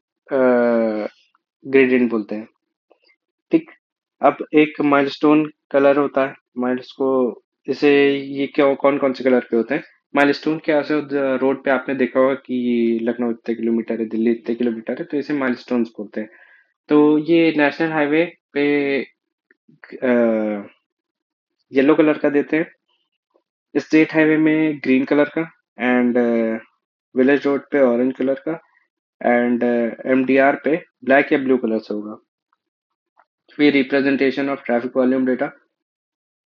ग्रेडियंट बोलते हैं। ठीक। अब एक माइलस्टोन कलर होता है माइल्स को, इसे ये क्या कौन कौन से कलर के होते हैं, माइलस्टोन के ऐसे रोड पे आपने देखा होगा कि लखनऊ इतने किलोमीटर है, दिल्ली इतने किलोमीटर है, तो इसे माइलस्टोन्स बोलते हैं। तो ये नेशनल हाईवे पे येलो कलर का देते हैं, स्टेट हाईवे में ग्रीन कलर का, एंड विलेज रोड पे ऑरेंज कलर का, एंड एमडीआर पे ब्लैक या ब्लू कलर से होगा। फिर representation of traffic volume data,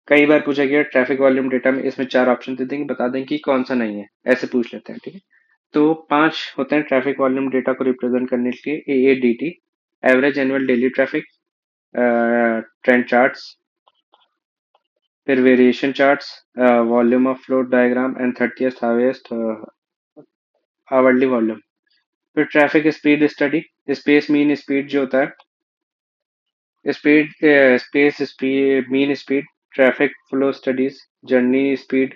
कई बार पूछा गया ट्रैफिक वॉल्यूम डेटा में, इसमें 4 ऑप्शन दे देंगे, बता दें कि कौन सा नहीं है, ऐसे पूछ लेते हैं, ठीक है। तो 5 होते हैं ट्रैफिक वॉल्यूम डेटा को रिप्रेजेंट करने के लिए, AADT, average annual daily traffic, trend charts, फिर variation charts, volume of flow diagram and 30th highest hourly volume. फिर traffic speed study, space mean speed जो होता है, speed space speed mean speed, traffic flow studies, journey speed,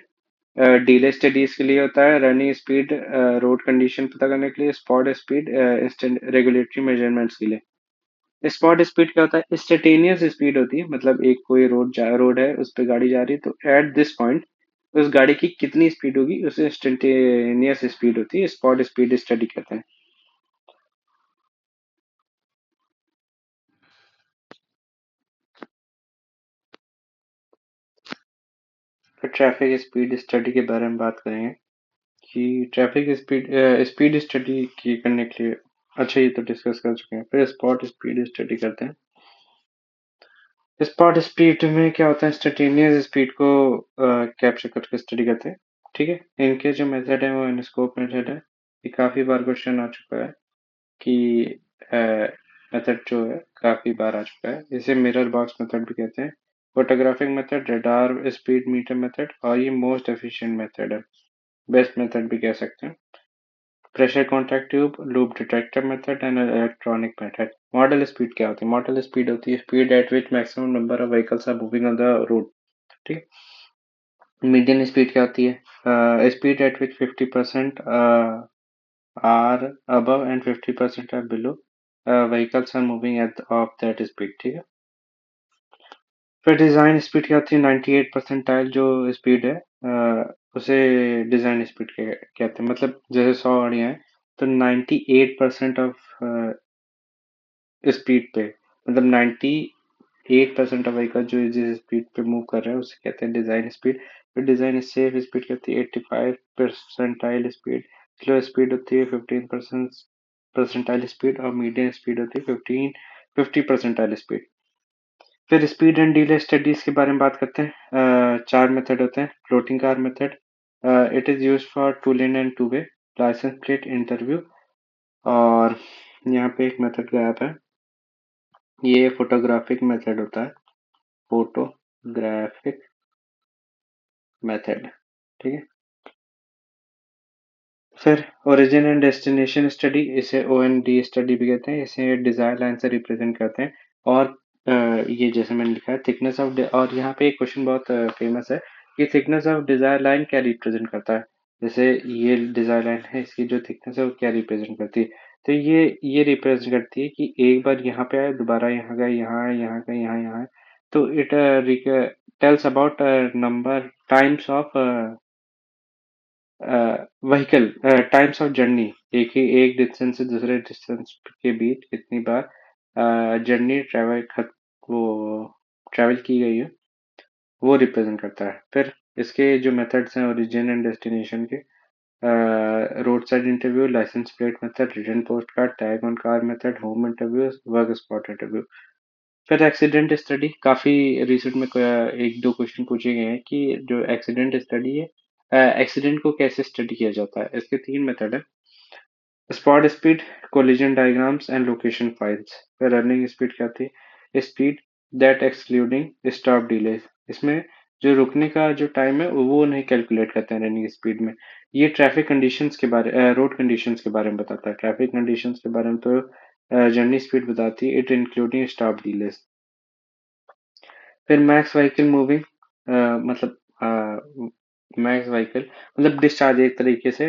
delay studies के लिए होता है, running speed road condition पता करने के लिए, spot speed instant regulatory measurements के लिए। स्पॉट स्पीड क्या होता है, इंस्टेंटेनियस स्पीड होती है, मतलब एक कोई रोड है, उस पर गाड़ी जा रही है, तो एट दिस पॉइंट उस गाड़ी की कितनी स्पीड होगी, उसे इंस्टेंटेनियस स्पीड होती है, स्पॉट स्पीड स्टडी कहते हैं। फिर ट्रैफिक स्पीड स्टडी के बारे में बात करेंगे कि ट्रैफिक स्पीड स्पीड स्टडी की करने के लिए, अच्छा ये तो डिस्कस कर चुके हैं। फिर स्पॉट स्पीड स्टडी करते हैं। स्पॉट स्पीड में क्या होता है, इंस्टेंटेनियस स्पीड को कैप्चर करके स्टडी करते हैं, ठीक है। इनके जो मेथड है वो इनस्कोप मेथड है, ये काफी बार क्वेश्चन आ चुका है कि मेथड जो है काफी बार आ चुका है। इसे मिरर बॉक्स मेथड भी कहते हैं, photographic method, radar speed meter method, और ये मोस्ट एफिशिएंट मेथड है, बेस्ट मेथड भी कह सकते हैं। Pressure contact tube, loop detector method and electronic method. Modal speed क्या होती है, मॉडल स्पीड होती है speed at which maximum number of vehicles are moving on the road, ठीक है। मीडियन स्पीड क्या होती है, speed at which 50% are above and 50% are below vehicles are moving at of that speed, ठीक है। फिर डिजाइन स्पीड क्या होती है, 98 परसेंटाइल जो स्पीड है उसे डिजाइन स्पीड कहते हैं, मतलब जैसे 100 गाड़ियां हैं तो 98% ऑफ स्पीड पे, मतलब 98% ऑफ व्हीकल जो जिस स्पीड पे मूव कर रहे हैं उसे कहते हैं डिजाइन स्पीड। फिर डिजाइन सेफ स्पीड कहती है 85 परसेंटाइल स्पीड, स्लो स्पीड होती है 15% परसेंटाइल स्पीड, और मीडियम स्पीड होती है 50 परसेंटाइल स्पीड। फिर स्पीड एंड डिले स्टडीज के बारे में बात करते हैं। 4 मेथड होते हैं, floating car method, it is use for two lane and two way, licence plate interview, और यहाँ पे एक मेथड गायब है, ये फोटोग्राफिक मेथड होता है, फोटोग्राफिक मेथड, ठीक है। फिर ओरिजिन एंड डेस्टिनेशन स्टडी, इसे OND स्टडी भी कहते हैं, इसे डिजायर लाइन से रिप्रेजेंट करते हैं। और ये जैसे मैंने लिखा है थिकनेस ऑफ, और यहाँ पे एक क्वेश्चन बहुत फेमस है कि थिकनेस ऑफ डिजायर लाइन क्या रिप्रेजेंट करता है। जैसे ये डिजायर लाइन है, इसकी जो थिकनेस है वो क्या रिप्रेजेंट करती है, तो ये रिप्रेजेंट करती है कि एक बार यहाँ पे आए, दोबारा यहाँ गए, यहाँ आए, यहाँ गए, यहाँ यहाँ आए, तो it tells about number times of vehicle, times of journey, एक डिस्टेंस से दूसरे डिस्टेंस के बीच कितनी बार जर्नी वो ट्रेवल की गई है, वो रिप्रेजेंट करता है। फिर इसके जो मेथड्स हैं ओरिजिन एंड डेस्टिनेशन के, road side interview, licence plate method, written post card, tag on car method, home interview, work spot interview. फिर एक्सीडेंट स्टडी, काफी रिसेंट में एक दो क्वेश्चन पूछे गए हैं कि जो एक्सीडेंट स्टडी है, एक्सीडेंट को कैसे स्टडी किया जाता है। इसके तीन मेथड है: spot speed, collision diagrams and location files. फिर रनिंग स्पीड क्या थी? Speed that excluding stop delays. इसमें जो रुकने का जो टाइम है वो नहीं कैलकुलेट करते हैं रनिंग स्पीड में। ये ट्रैफिक कंडीशंस के बारे, रोड कंडीशंस के बारे में बताता है। ट्रैफिक कंडीशंस के बारे में तो जर्नी स्पीड बताती है, इट इंक्लूडिंग स्टॉप डिलेज। फिर मैक्स व्हीकल मूविंग, मतलब मैक्स व्हीकल मतलब डिस्चार्ज, एक तरीके से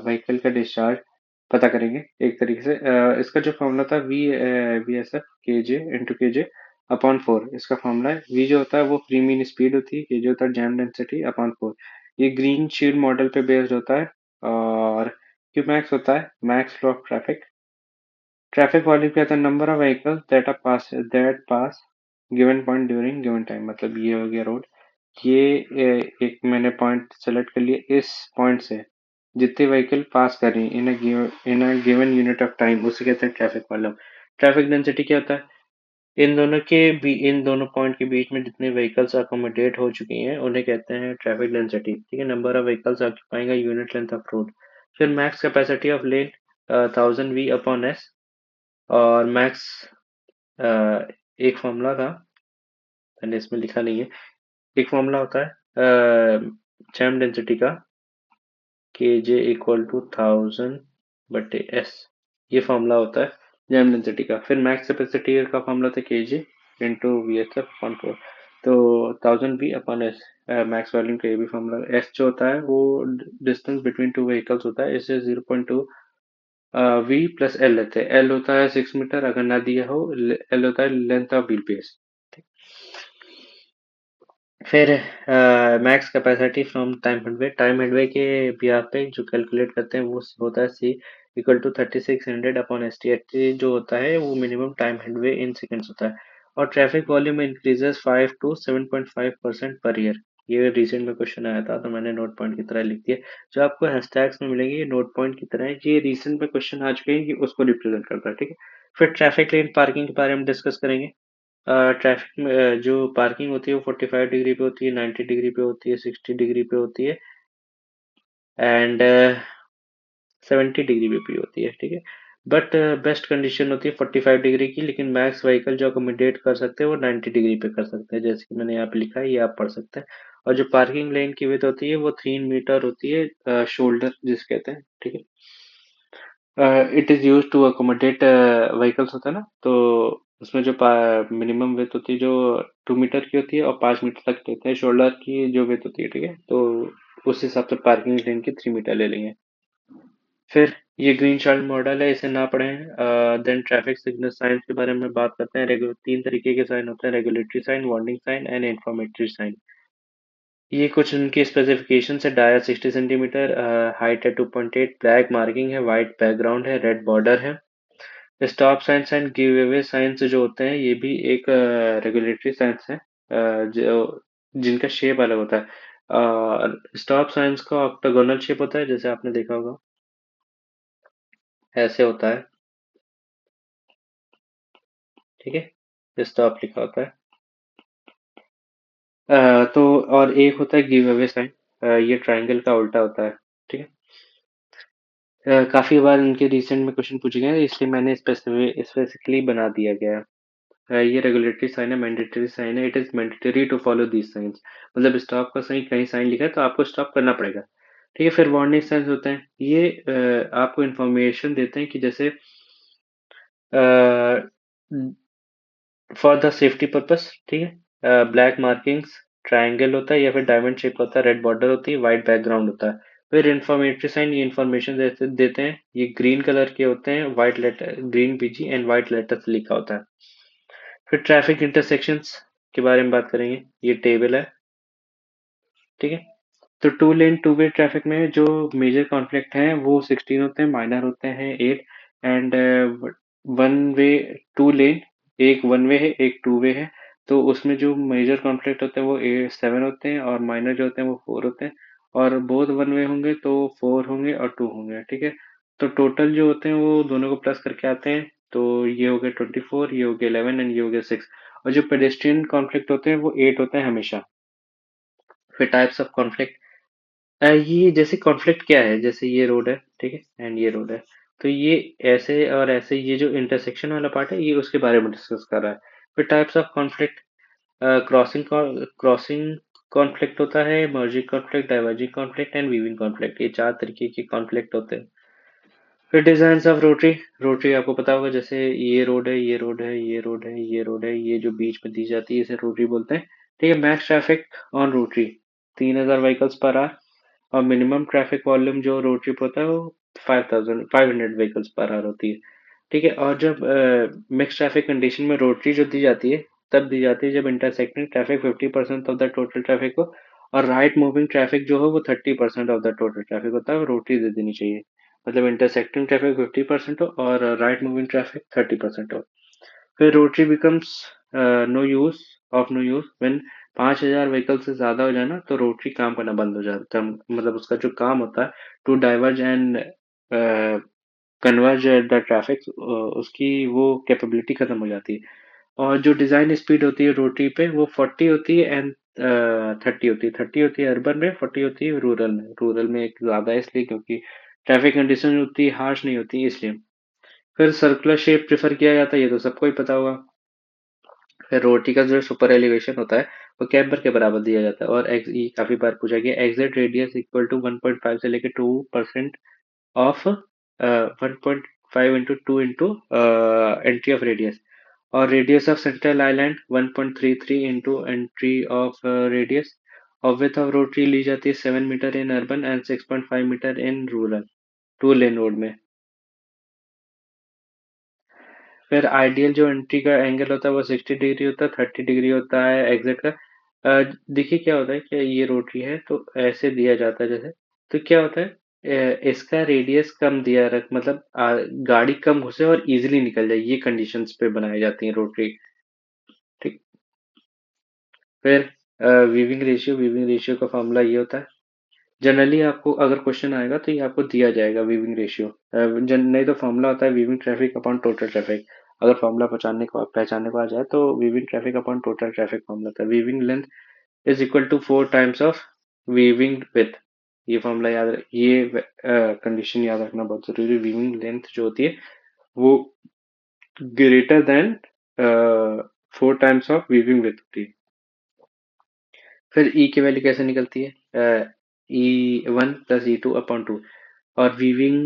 व्हीकल का डिस्चार्ज पता करेंगे एक तरीके से। इसका जो फॉर्मूला था वी एस एफ के जे इंटू के जे अपॉन फोर, इसका फॉर्मूला है। वी जो होता है वो फ्री मीन स्पीड होती है, के जो होता है जैम डेंसिटी अपॉन फोर। ये ग्रीन शील्ड मॉडल पे बेस्ड होता है। और क्यू मैक्स होता है max flow of traffic. Traffic volume क्या था? Number of vehicle that pass given point during given time. मतलब ये हो गया रोड, ये एक मैंने पॉइंट सेलेक्ट कर लिया, इस पॉइंट से जितने व्हीकल पास कर रही हैं in a given unit of time, उसे कहते हैं ट्रैफिक वॉल्यूम। ट्रैफिक डेंसिटी क्या होता है? इन दोनों पॉइंट के बीच में जितने व्हीकल्स अकोमोडेट हो चुकी हैं उन्हें कहते हैं ट्रैफिक डेंसिटी। ठीक है, number of vehicles occupying unit length of road. फिर max capacity of lane 1000 V/s। और मैक्स एक फॉर्मूला था, मैंने इसमें लिखा नहीं है। एक फॉर्मूला होता है जैम डेंसिटी का, के जे इक्वल टू 1000/s। ये फॉर्मूला होता है जैम डेंसिटी का। फिर मैक्स कैपेसिटी का फॉर्मूला था K J into V H F upon four. तो 1000 V/s मैक्स वॉल्यूम का ये भी फॉर्मूला। एस जो होता है वो डिस्टेंस बिटवीन टू व्हीकल्स होता है, इसे 0.2 वी प्लस एल लेते हैं। एल होता है 6 मीटर, अगर ना दिया हो एल होता है लेंथ ऑफ व्हील बेस। फिर max capacity from time headway के बिहार पे जो कैलकुलेट करते हैं वो होता है सी इक्वल टू 3600/ST। जो होता है वो minimum time headway in seconds होता है। और traffic volume increases 5 to 7.5% per year. ये रिसेंट में क्वेश्चन आया था तो मैंने नोट पॉइंट की तरह लिख दिया। जो आपको हैशटैग्स में मिलेंगे ये नोट पॉइंट की तरह है, ये रिसेंट में क्वेश्चन आ चुके हैं कि उसको रिप्रेजेंट करता है। ठीक है, फिर ट्रैफिक लेन पार्किंग के बारे में डिस्कस करेंगे। ट्रैफिक में जो पार्किंग होती है वो 45 डिग्री पे होती है, 90 डिग्री पे होती है, 60 डिग्री पे होती है एंड 70 डिग्री पे भी होती है। ठीक है, बट बेस्ट कंडीशन होती है 45 डिग्री की, लेकिन मैक्स व्हीकल जो अकोमोडेट कर सकते हैं वो 90 डिग्री पे कर सकते हैं, जैसे कि मैंने यहाँ पे लिखा है, ये आप पढ़ सकते हैं। और जो पार्किंग लेन की विड्थ होती है वो 3 मीटर होती है, शोल्डर जिस कहते हैं। ठीक है, it is use to accommodate vehicles होता है ना, तो उसमें जो मिनिमम विड्थ होती है जो 2 मीटर की होती है और 5 मीटर तक लेते हैं शोल्डर की जो विड्थ होती है। ठीक है, तो उस हिसाब से पार्किंग लेन की 3 मीटर ले लेंगे। फिर ये ग्रीन चार्ट मॉडल है, इसे ना पढ़ें। देन ट्रैफिक सिग्नल साइंस के बारे में बात करते हैं। तीन तरीके के साइन होते हैं: regulatory sign, warning sign and informatory sign. ये कुछ उनकी स्पेसिफिकेशन है: डाया 60 सेंटीमीटर, हाइट है 2.8, ब्लैक मार्किंग है, वाइट बैकग्राउंड है, रेड बॉर्डर है। Stop science and give away science जो होते हैं ये भी एक रेगुलेटरी साइंस है, जो जिनका शेप अलग होता है। स्टॉप साइंस का ऑक्टागोनल शेप होता है, जैसे आपने देखा होगा ऐसे होता है। ठीक है, स्टॉप लिखा होता है। तो और एक होता है गिव अवे साइन, ये ट्रायंगल का उल्टा होता है। ठीक है, काफी बार इनके रिसेंट में क्वेश्चन पूछे गए हैं, इसलिए मैंने स्पेसिफिकली बना दिया गया है। ये रेगुलेटरी साइन है, मैंडेटरी साइन है, it is mandatory to follow these signs. मतलब स्टॉप का सही कहीं साइन लिखा है तो आपको स्टॉप करना पड़ेगा। ठीक है, फिर वार्निंग साइंस होते हैं, ये आपको इंफॉर्मेशन देते हैं कि जैसे फॉर द सेफ्टी पर्पस। ठीक है, ब्लैक मार्किंग्स, ट्रायंगल होता है या फिर डायमंड शेप होता है, रेड बॉर्डर होती है, वाइट बैकग्राउंड होता है। फिर इंफॉर्मेटरी साइन, ये इंफॉर्मेशन देते हैं, ये ग्रीन कलर के होते हैं, white letter green BG and white letter से लिखा होता है। फिर ट्रैफिक इंटरसेक्शंस के बारे में बात करेंगे, ये टेबल है। ठीक है, तो two lane two way traffic में जो मेजर कॉन्फ्लिक्ट हैं वो 16 होते हैं, माइनर होते हैं 8। And one way, two lane, एक वन वे है एक टू वे है। तो उसमें जो मेजर कॉन्फ्लिक्ट होते हैं वो 7 होते हैं और माइनर जो होते हैं वो 4 होते हैं। और बोथ वन वे होंगे तो 4 होंगे और 2 होंगे, ठीक है। तो टोटल जो होते हैं वो दोनों को प्लस करके आते हैं, तो ये हो गया 24, ये हो गया 11 एंड ये हो गया 6। और जो पेडेस्ट्रियन कॉन्फ्लिक्ट होते हैं वो 8 होते हैं हमेशा। फिर टाइप्स ऑफ कॉन्फ्लिक्ट, ये जैसे कॉन्फ्लिक्ट क्या है, जैसे ये रोड है, ठीक है, एंड ये रोड है। तो ये ऐसे और ऐसे, ये जो इंटरसेक्शन वाला पार्ट है ये उसके बारे में डिस्कस कर रहा है। फिर types of conflict, crossing crossing conflict होता है, merging conflict, diverging conflict and weaving conflict, ये 4 तरीके के कॉन्फ्लिक्ट होते हैं। फिर डिजाइन ऑफ रोटरी, रोटरी आपको पता होगा, जैसे ये रोड है, ये रोड है, ये रोड है, ये रोड है, ये जो बीच में दी जाती है इसे रोटरी बोलते हैं, ठीक है। Max traffic on rotary 3000 vehicles per hour, और मिनिमम ट्रैफिक वॉल्यूम जो रोड ट्रिप होता है वो 5500 व्हीकल्स पर आवर होती है, ठीक है। और जब मिक्स ट्रैफिक कंडीशन में रोटरी जो दी जाती है तब दी जाती है जब intersecting traffic 50% of the total traffic हो, और राइट मूविंग ट्रैफिक जो हो वो 30% ऑफ द टोटल ट्रैफिक होता है, वो रोटरी दे देनी चाहिए। मतलब इंटरसेक्टिंग ट्रैफिक 50% हो और राइट मूविंग ट्रैफिक 30% हो। फिर rotary becomes no use when 5000 vehicle से ज्यादा हो जाए ना, तो रोटरी काम करना बंद हो जाता है। मतलब उसका जो काम होता है to diverge and converge the traffic, उसकी वो कैपेबिलिटी खत्म हो जाती है। और जो डिजाइन स्पीड होती है रोटरी पे वो 40 होती है एंड 30 होती है। 30 होती है अर्बन में, 40 होती है रूरल में। रूरल में एक ज्यादा है इसलिए क्योंकि ट्रैफिक कंडीशन उतनी हार्श नहीं होती इसलिए। फिर सर्कुलर शेप प्रेफर किया जाता है, ये तो सबको ही पता होगा। फिर रोटी का जो सुपर एलिवेशन होता है वो कैम्बर के बराबर दिया जाता है। और ये काफी बार पूछा गया, एग्जिट रेडियस इक्वल टू 1.5 से लेकर 2% of 1.5 into 2 into entry of radius. और radius of central island 1.33 into entry of radius. और विथ ऑफ रोटरी ली जाती है 7 metre in urban and 6.5 metre in rural, two lane road में। फिर ideal जो एंट्री का एंगल होता है वो 60 डिग्री होता है, 30 डिग्री होता है एग्जिट का। देखिए क्या होता है कि ये रोटरी है तो ऐसे दिया जाता है जैसे, तो क्या होता है, इसका रेडियस कम दिया रख, मतलब गाड़ी कम घुसे और इजीली निकल जाए, ये कंडीशंस पे बनाई जाती है रोटरी, ठीक। फिर वीविंग रेशियो का फॉर्मूला ये होता है। जनरली आपको अगर क्वेश्चन आएगा तो ये आपको दिया जाएगा वीविंग रेशियो, नहीं तो फॉर्मूला होता है weaving traffic upon total traffic. अगर फॉर्मूला पहचानने को आ जाए तो weaving traffic upon total traffic formula होता है। Weaving length is equal to 4 times of weaving width. ये फॉर्मूला ये कंडीशन याद रखना बहुत जरूरी है। वीविंग लेंथ जो होती है वो greater than 4 times of weaving with होती है। फिर ई की वैल्यू कैसे निकलती है, E1 + E2/2। और वीविंग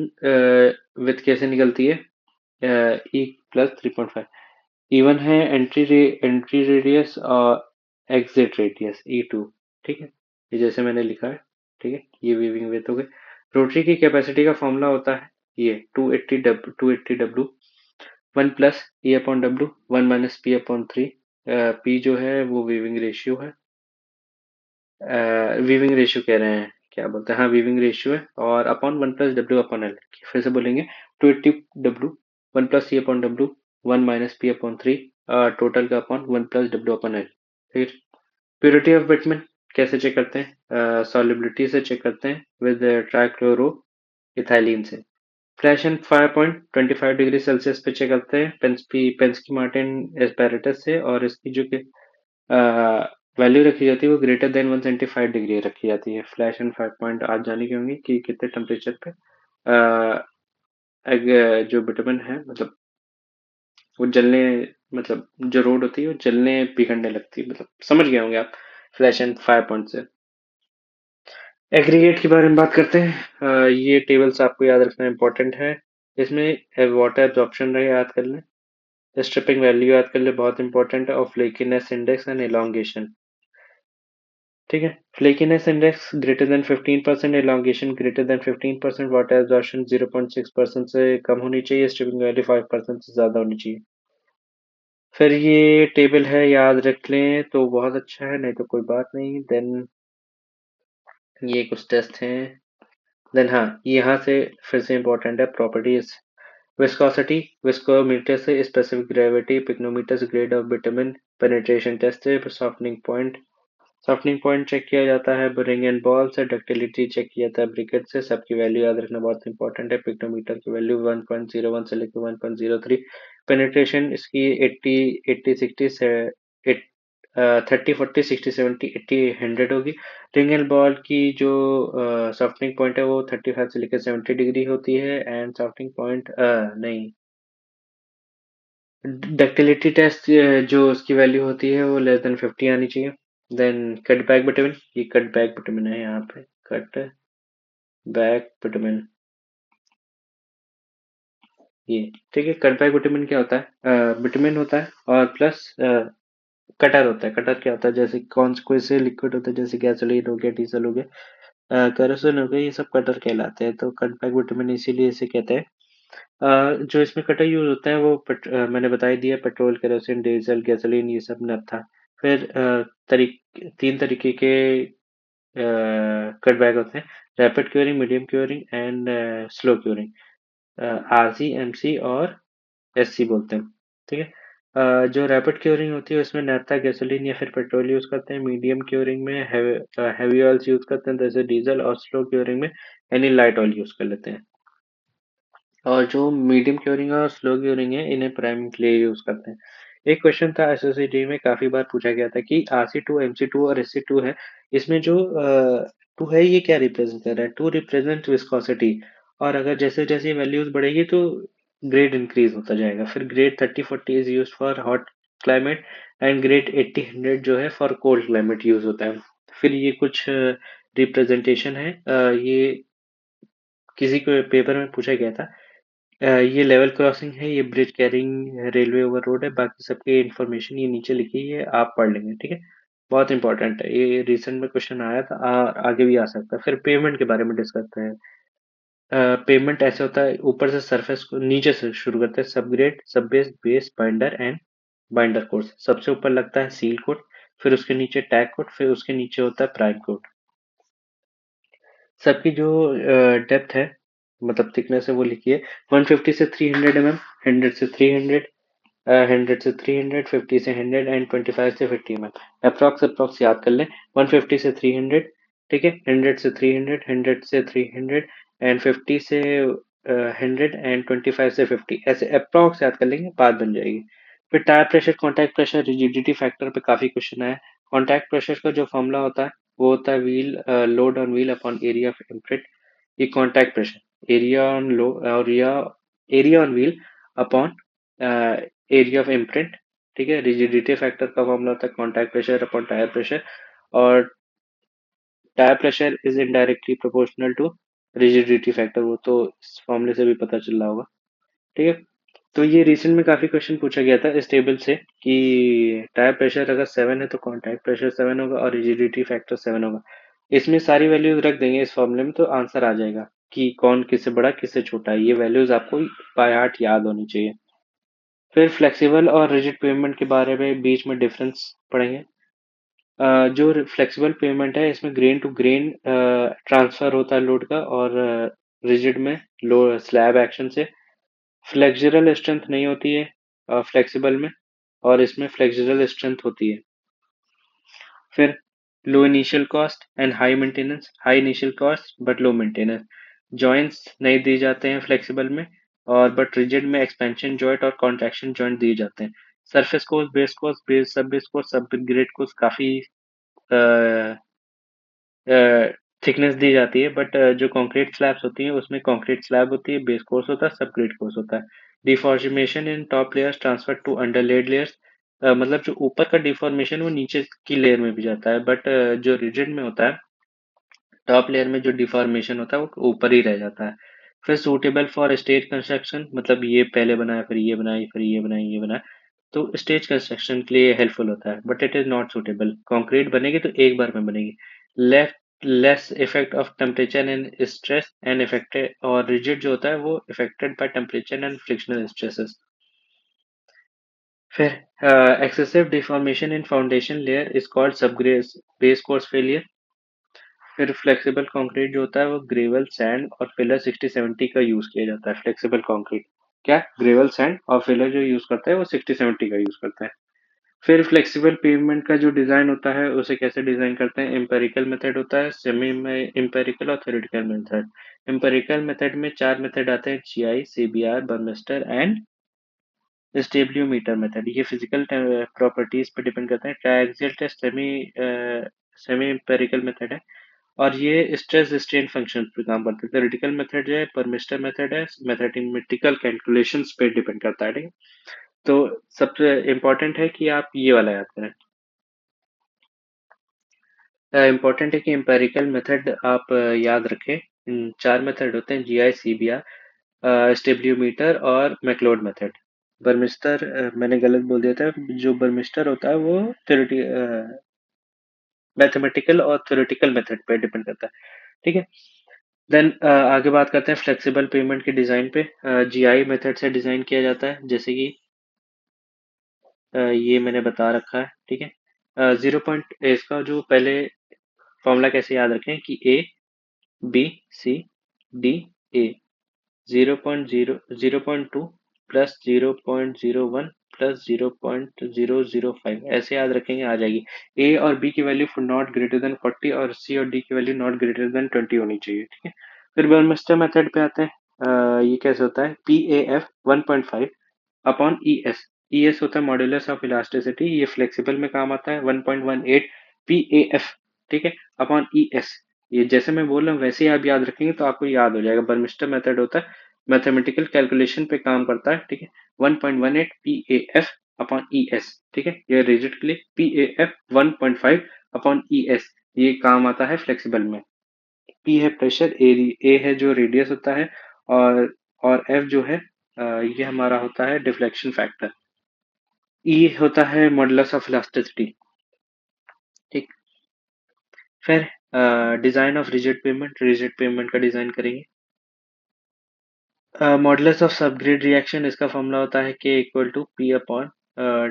विथ कैसे निकलती है, E +3.5। E1 है एंट्री रेडियस और एग्जिट रेडियस E2, ठीक है। ये जैसे मैंने लिखा है, ठीक है, ये वीविंग विथ हो गए। रोटरी की कैपेसिटी का फॉर्मूला होता है ये 280 W 1 + E/W 1 - P/3। P जो है वो वीविंग रेशियो है, वीविंग रेशियो कह रहे हैं, क्या बोलते हैं, हाँ वीविंग रेशियो है। और अपॉन 1 + W/L, फिर से बोलेंगे 280 W 1 + C/W 1 - P/3, टोटल का अपॉन 1 + W/L। फिर प्योरिटी ऑफ बिटमिन कैसे चेक करते हैं, सॉल्युबिलिटी से चेक करते हैं विद ट्राइक्लोरो इथाइलिन से। फ्लैश एंड 5.25 डिग्री सेल्सियस पे चेक करते हैं पेंस्की मार्टिन एस्पेरेटस से। और इसकी जो कि वैल्यू रखी जाती है वो ग्रेटर देन 175 डिग्री रखी जाती है। फ्लैश एंड 5 पॉइंट आज जाने की होंगी कि कितने टेम्परेचर पे जो विटामिन है, मतलब वो जलने, मतलब जो रोड होती है वो जलने बिगड़ने लगती है, मतलब समझ गए होंगे आप फ्लैश एंड 5 पॉइंट से। एग्रीगेट के बारे में बात करते हैं। ये टेबल्स आपको याद रखना इंपॉर्टेंट है। इसमें वाटर एब्जॉर्प्शन रहे याद कर लें, स्ट्रिपिंग वैल्यू याद कर ले, बहुत इंपॉर्टेंट है, और फ्लेकीनेस इंडेक्स एंड एलोंगेशन, ठीक है। Flakiness index greater than 15%, elongation greater than 15%, water absorption 0.6% से कम होनी चाहिए, स्ट्रिपिंग वैल्यू 5% से ज्यादा होनी चाहिए। फिर ये टेबल है, याद रख लें तो बहुत अच्छा है, नहीं तो कोई बात नहीं। देन ये कुछ टेस्ट हैं। देन हाँ, यहाँ से फिर से इंपॉर्टेंट है प्रॉपर्टीज। विस्कोसिटी, विस्कोमीटर से स्पेसिफिक ग्रेविटी, पिक्नोमीटर से grade of bitumen, penetration test से सॉफ्टनिंग पॉइंट चेक किया जाता है, रिंग एंड बॉल से डक्टिलिटी चेक किया जाता है, ब्रिकेट से सबकी वैल्यू याद रखना बहुत इंपॉर्टेंट है, पिक्नोमीटर की वैल्यू 1.01 से लेकर 1.03, पेनिट्रेशन इसकी 80 80 60 से 30 40 60 70 80 100 होगी। रिंग एंड बॉल की जो सॉफ्टनिंग पॉइंट है वो 35 से लेकर 70 डिग्री होती है, एंड सॉफ्टनिंग पॉइंट नहीं, डक्टिलिटी टेस्ट जो उसकी वैल्यू होती है वो लेस देन 50 आनी चाहिए। देन कट बैक विटामिन, ये कट बैक विटामिन है यहाँ पे, कट बैक विटामिन, ये ठीक है। कट बैक विटामिन क्या होता है? विटामिन होता है और प्लस कटर होता है। कटर क्या होता है? जैसे कौन कोई से लिक्विड होता है, जैसे गैसोलीन हो गया, डीजल हो गया, केरोसिन हो गया, ये सब कटर कहलाते हैं। तो कट बैक विटामिन इसीलिए इसे कहते हैं। जो इसमें कटर यूज होता है वो मैंने बता ही दिया, पेट्रोल, केरोसिन, डीजल, गैसोलीन, ये सब नफ्था। फिर तीन तरीके के कट बैक होते हैं, rapid curing, medium curing and slow curing. RC, MC और एससी बोलते हैं, ठीक है। जो रैपिड क्यूरिंग होती है उसमें नैप्था, गैसोलीन या फिर पेट्रोल यूज करते हैं। मीडियम क्यूरिंग में हैवी ऑयल्स यूज करते हैं जैसे डीजल, और स्लो क्यूरिंग में एनी लाइट ऑयल यूज कर लेते हैं। और जो मीडियम क्यूरिंग और स्लो क्यूरिंग है इन्हें प्राइमरी के लिए यूज करते हैं। एक क्वेश्चन था एसएससीटी में, काफी बार पूछा गया था कि आरसी टू, एमसी टू और एससी टू है, इसमें जो टू है ये क्या रिप्रेजेंट कर रहा है? टू रिप्रेजेंट विस्कोसिटी, और अगर जैसे जैसे वैल्यूज बढ़ेगी तो ग्रेड इंक्रीज होता जाएगा। फिर grade 30 40 is use for hot climate, and grade 80 100 जो है फॉर कोल्ड क्लाइमेट यूज होता है। फिर ये कुछ रिप्रेजेंटेशन है, ये किसी को पेपर में पूछा गया था। ये लेवल क्रॉसिंग है, ये bridge carrying railway over road है, बाकी सबकी इंफॉर्मेशन ये नीचे लिखी है, आप पढ़ लेंगे, ठीक है। बहुत इंपॉर्टेंट है ये, रिसेंट में क्वेश्चन आया था, आगे भी आ सकता है। फिर पेमेंट के बारे में डिस्कस करते हैं। पेमेंट ऐसे होता है, ऊपर से सरफेस को नीचे से शुरू करते हैं, सब ग्रेड, सब base, base, binder and binder code. सबसे ऊपर लगता है सील कोड, फिर उसके नीचे टैग कोड, फिर उसके नीचे होता है प्राइम कोड। सबकी जो डेप्थ है, मतलब थिकनेस है, वो लिखिए। 150 से 300 mm, 100 से 300, 100 से 300, 50 से 100 एंड 25 से 50 mm। अप्रॉक्स अप्रॉक्स याद कर लें। 150 से 300, ठीक है, 100 से 300, 100 से 300 एंड 50 से 100 एंड 25 से 50, ऐसे अप्रॉक्स याद कर लेंगे, बात बन जाएगी। फिर tyre pressure, contact pressure, rigidity factor पे काफी क्वेश्चन आया। कॉन्टैक्ट प्रेशर का जो फॉर्मूला होता है वो होता है wheel load on wheel upon area of imprint. ये contact pressure, area on wheel upon area of imprint, ठीक है। रिजिडिटी फैक्टर का फॉर्मूला होता है contact pressure upon tyre pressure, और tyre pressure is indirectly proportional to rigidity factor, वो तो इस फॉर्मूले से भी पता चल रहा होगा, ठीक है। तो ये रिसेंट में काफी क्वेश्चन पूछा गया था इस टेबल से कि टायर प्रेशर अगर 7 है तो कॉन्टैक्ट प्रेशर 7 होगा और रिजिडिटी फैक्टर 7 होगा। इसमें सारी वैल्यूज रख देंगे इस फॉर्मूले में, तो आंसर आ जाएगा कि कौन किससे बड़ा किससे छोटा है। ये वैल्यूज आपको बाय हार्ट याद होनी चाहिए। फिर फ्लेक्सिबल और रिजिड पेमेंट के बारे में बीच में डिफरेंस पढ़ेंगे। जो फ्लेक्सिबल पेमेंट है इसमें ग्रेन टू ग्रेन ट्रांसफर होता है लोड का, और रिजिड में लो स्लैब एक्शन से फ्लेक्सुरल स्ट्रेंथ नहीं होती है फ्लेक्सिबल में, और इसमें फ्लेक्सुरल स्ट्रेंथ होती है। फिर low initial cost and high maintenance, high initial cost but low maintenance. Joints नहीं दिए जाते हैं फ्लेक्सिबल में, और बट रिजिड में एक्सपेंशन जॉइंट और कॉन्ट्रैक्शन जॉइंट दिए जाते हैं। Surface course, base course, base course, subgrade course काफी थिकनेस दी जाती है, बट जो कंक्रीट स्लैब्स होती हैं उसमें कंक्रीट स्लैब होती है, बेस कोर्स होता है, सब ग्रेड कोर्स होता है। Deformation in top layers transfer to underlaid layers, मतलब जो ऊपर का डिफॉर्मेशन वो नीचे की लेयर में भी जाता है, बट जो रिजिड में होता है टॉप लेयर में जो डिफॉर्मेशन होता है वो ऊपर ही रह जाता है। फिर सूटेबल फॉर स्टेज कंस्ट्रक्शन, मतलब ये पहले बनाया, फिर ये बनाई, फिर ये बनाई, ये बनाया, तो स्टेज कंस्ट्रक्शन के लिए हेल्पफुल होता है, but it is not suitable. Concrete बनेगी तो एक बार में बनेगी। Left less effect of temperature and stress and affected, और रिजिड जो होता है वो affected by temperature and frictional stresses. फिर excessive deformation in foundation layer is called subgrade base course failure. फिर फ्लेक्सिबल कंक्रीट जो होता है वो ग्रेवल, सैंड और पिलर 60 70 का यूज किया जाता है फ्लेक्सिबल कंक्रीट। क्या ग्रेवल सैंड, और फिलर जो यूज करता है वो 60-70 का यूज करता है। फिर फ्लेक्सिबल पेवमेंट का जो डिजाइन होता है उसे कैसे डिजाइन करते हैं, एम्पेरिकल मेथड होता है, सेमी एम्पेरिकल और थ्योरेटिकल मेथड। एम्पेरिकल मेथड में चार मेथड आते हैं, GI, CBR, Burmister and stabilometer method. ये फिजिकल प्रॉपर्टीज पे डिपेंड करते हैं। Triaxial test semi empirical method है, और ये स्ट्रेस स्ट्रेन फंक्शन पे काम करते हैं। थ्योरेटिकल मेथड जो है परमिस्टर मेथड है, मैथमेटिकल कैलकुलेशंस पे डिपेंड करता है, ठीक है। तो सबसे इम्पोर्टेंट है कि आप ये वाला याद करें। इम्पोर्टेंट है कि एम्पेरिकल मेथड आप याद रखें। चार मेथड होते हैं, जीआई, सीबीआर, स्टेबियोमीटर और मैक्लोड मेथड। बर्मिस्टर मैंने गलत बोल दिया था, जो बर्मिस्टर होता है वो थ्योरेटी मैथमेटिकल और थ्योरेटिकल मेथड पे डिपेंड करता है, ठीक है। देन आगे बात करते हैं फ्लेक्सिबल पेमेंट के डिजाइन पे। जीआई मेथड से डिजाइन किया जाता है, जैसे कि ये मैंने बता रखा है, ठीक है। 0 पॉइंट इसका जो पहले फॉर्मूला कैसे याद रखें कि A B C D A, 0.2 प्लस 0.01 प्लस 0.005, ऐसे याद रखेंगे आ जाएगी। ए और बी की वैल्यू नॉट ग्रेटर देन 40 और सी और डी की वैल्यू नॉट ग्रेटर देन 20 होनी चाहिए, ठीक है। फिर बर्मिस्टर मेथड पे आते हैं। ये कैसे होता है, P A F 1.5 upon E S. E S होता है मॉड्यूलस ऑफ इलास्टिसिटी, ये फ्लेक्सिबल में काम आता है। 1.18 पी ए एफ, ठीक है, अपॉन ई एस। ये जैसे मैं बोल रहा हूँ वैसे ही आप याद रखेंगे तो आपको याद हो जाएगा। बर्मिस्टर मेथड होता है मैथमेटिकल कैलकुलेशन पे काम करता है, ठीक है। 1.18 P A F upon E S, ठीक है। ये रिजिड के लिए P A F 1.5 upon E S, ये काम आता है फ्लेक्सिबल में। पी है प्रेशर, ए है जो रेडियस होता है, और एफ जो है ये हमारा होता है डिफ्लेक्शन फैक्टर। ई होता है मॉडुलस ऑफ इलास्टिसिटी, ठीक। फिर डिजाइन ऑफ रिजिड पेमेंट का डिजाइन करेंगे। मॉडुलस ऑफ सबग्रिड रिएक्शन, इसका फॉर्मूला होता है K equal to P upon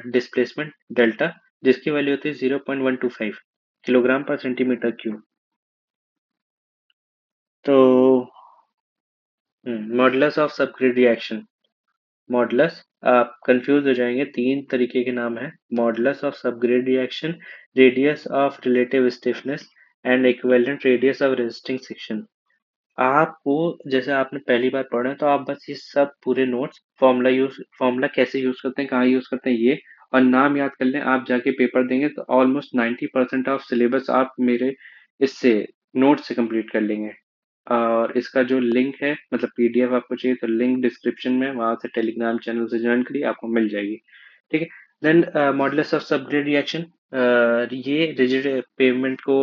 displacement delta, जिसकी वैल्यू होती है 0.125 किलोग्राम पर सेंटीमीटर क्यूब। तो modulus of subgrade reaction, modulus, आप कंफ्यूज हो जाएंगे, तीन तरीके के नाम है। Modulus of subgrade reaction, radius of relative stiffness and equivalent radius of resisting section. आपको जैसे आपने पहली बार पढ़ा है तो आप बस ये सब पूरे नोट्स, फॉर्मूला कैसे यूज करते हैं, कहाँ यूज करते हैं, ये और नाम याद कर लें। आप जाके पेपर देंगे तो ऑलमोस्ट 90% ऑफ सिलेबस आप मेरे इससे नोट से कंप्लीट कर लेंगे। और इसका जो लिंक है, मतलब पीडीएफ आपको चाहिए तो लिंक डिस्क्रिप्शन में, वहां से टेलीग्राम चैनल से ज्वाइन करिए, आपको मिल जाएगी, ठीक है। Then modulus of subgrade reaction, ये रिजिड पेमेंट को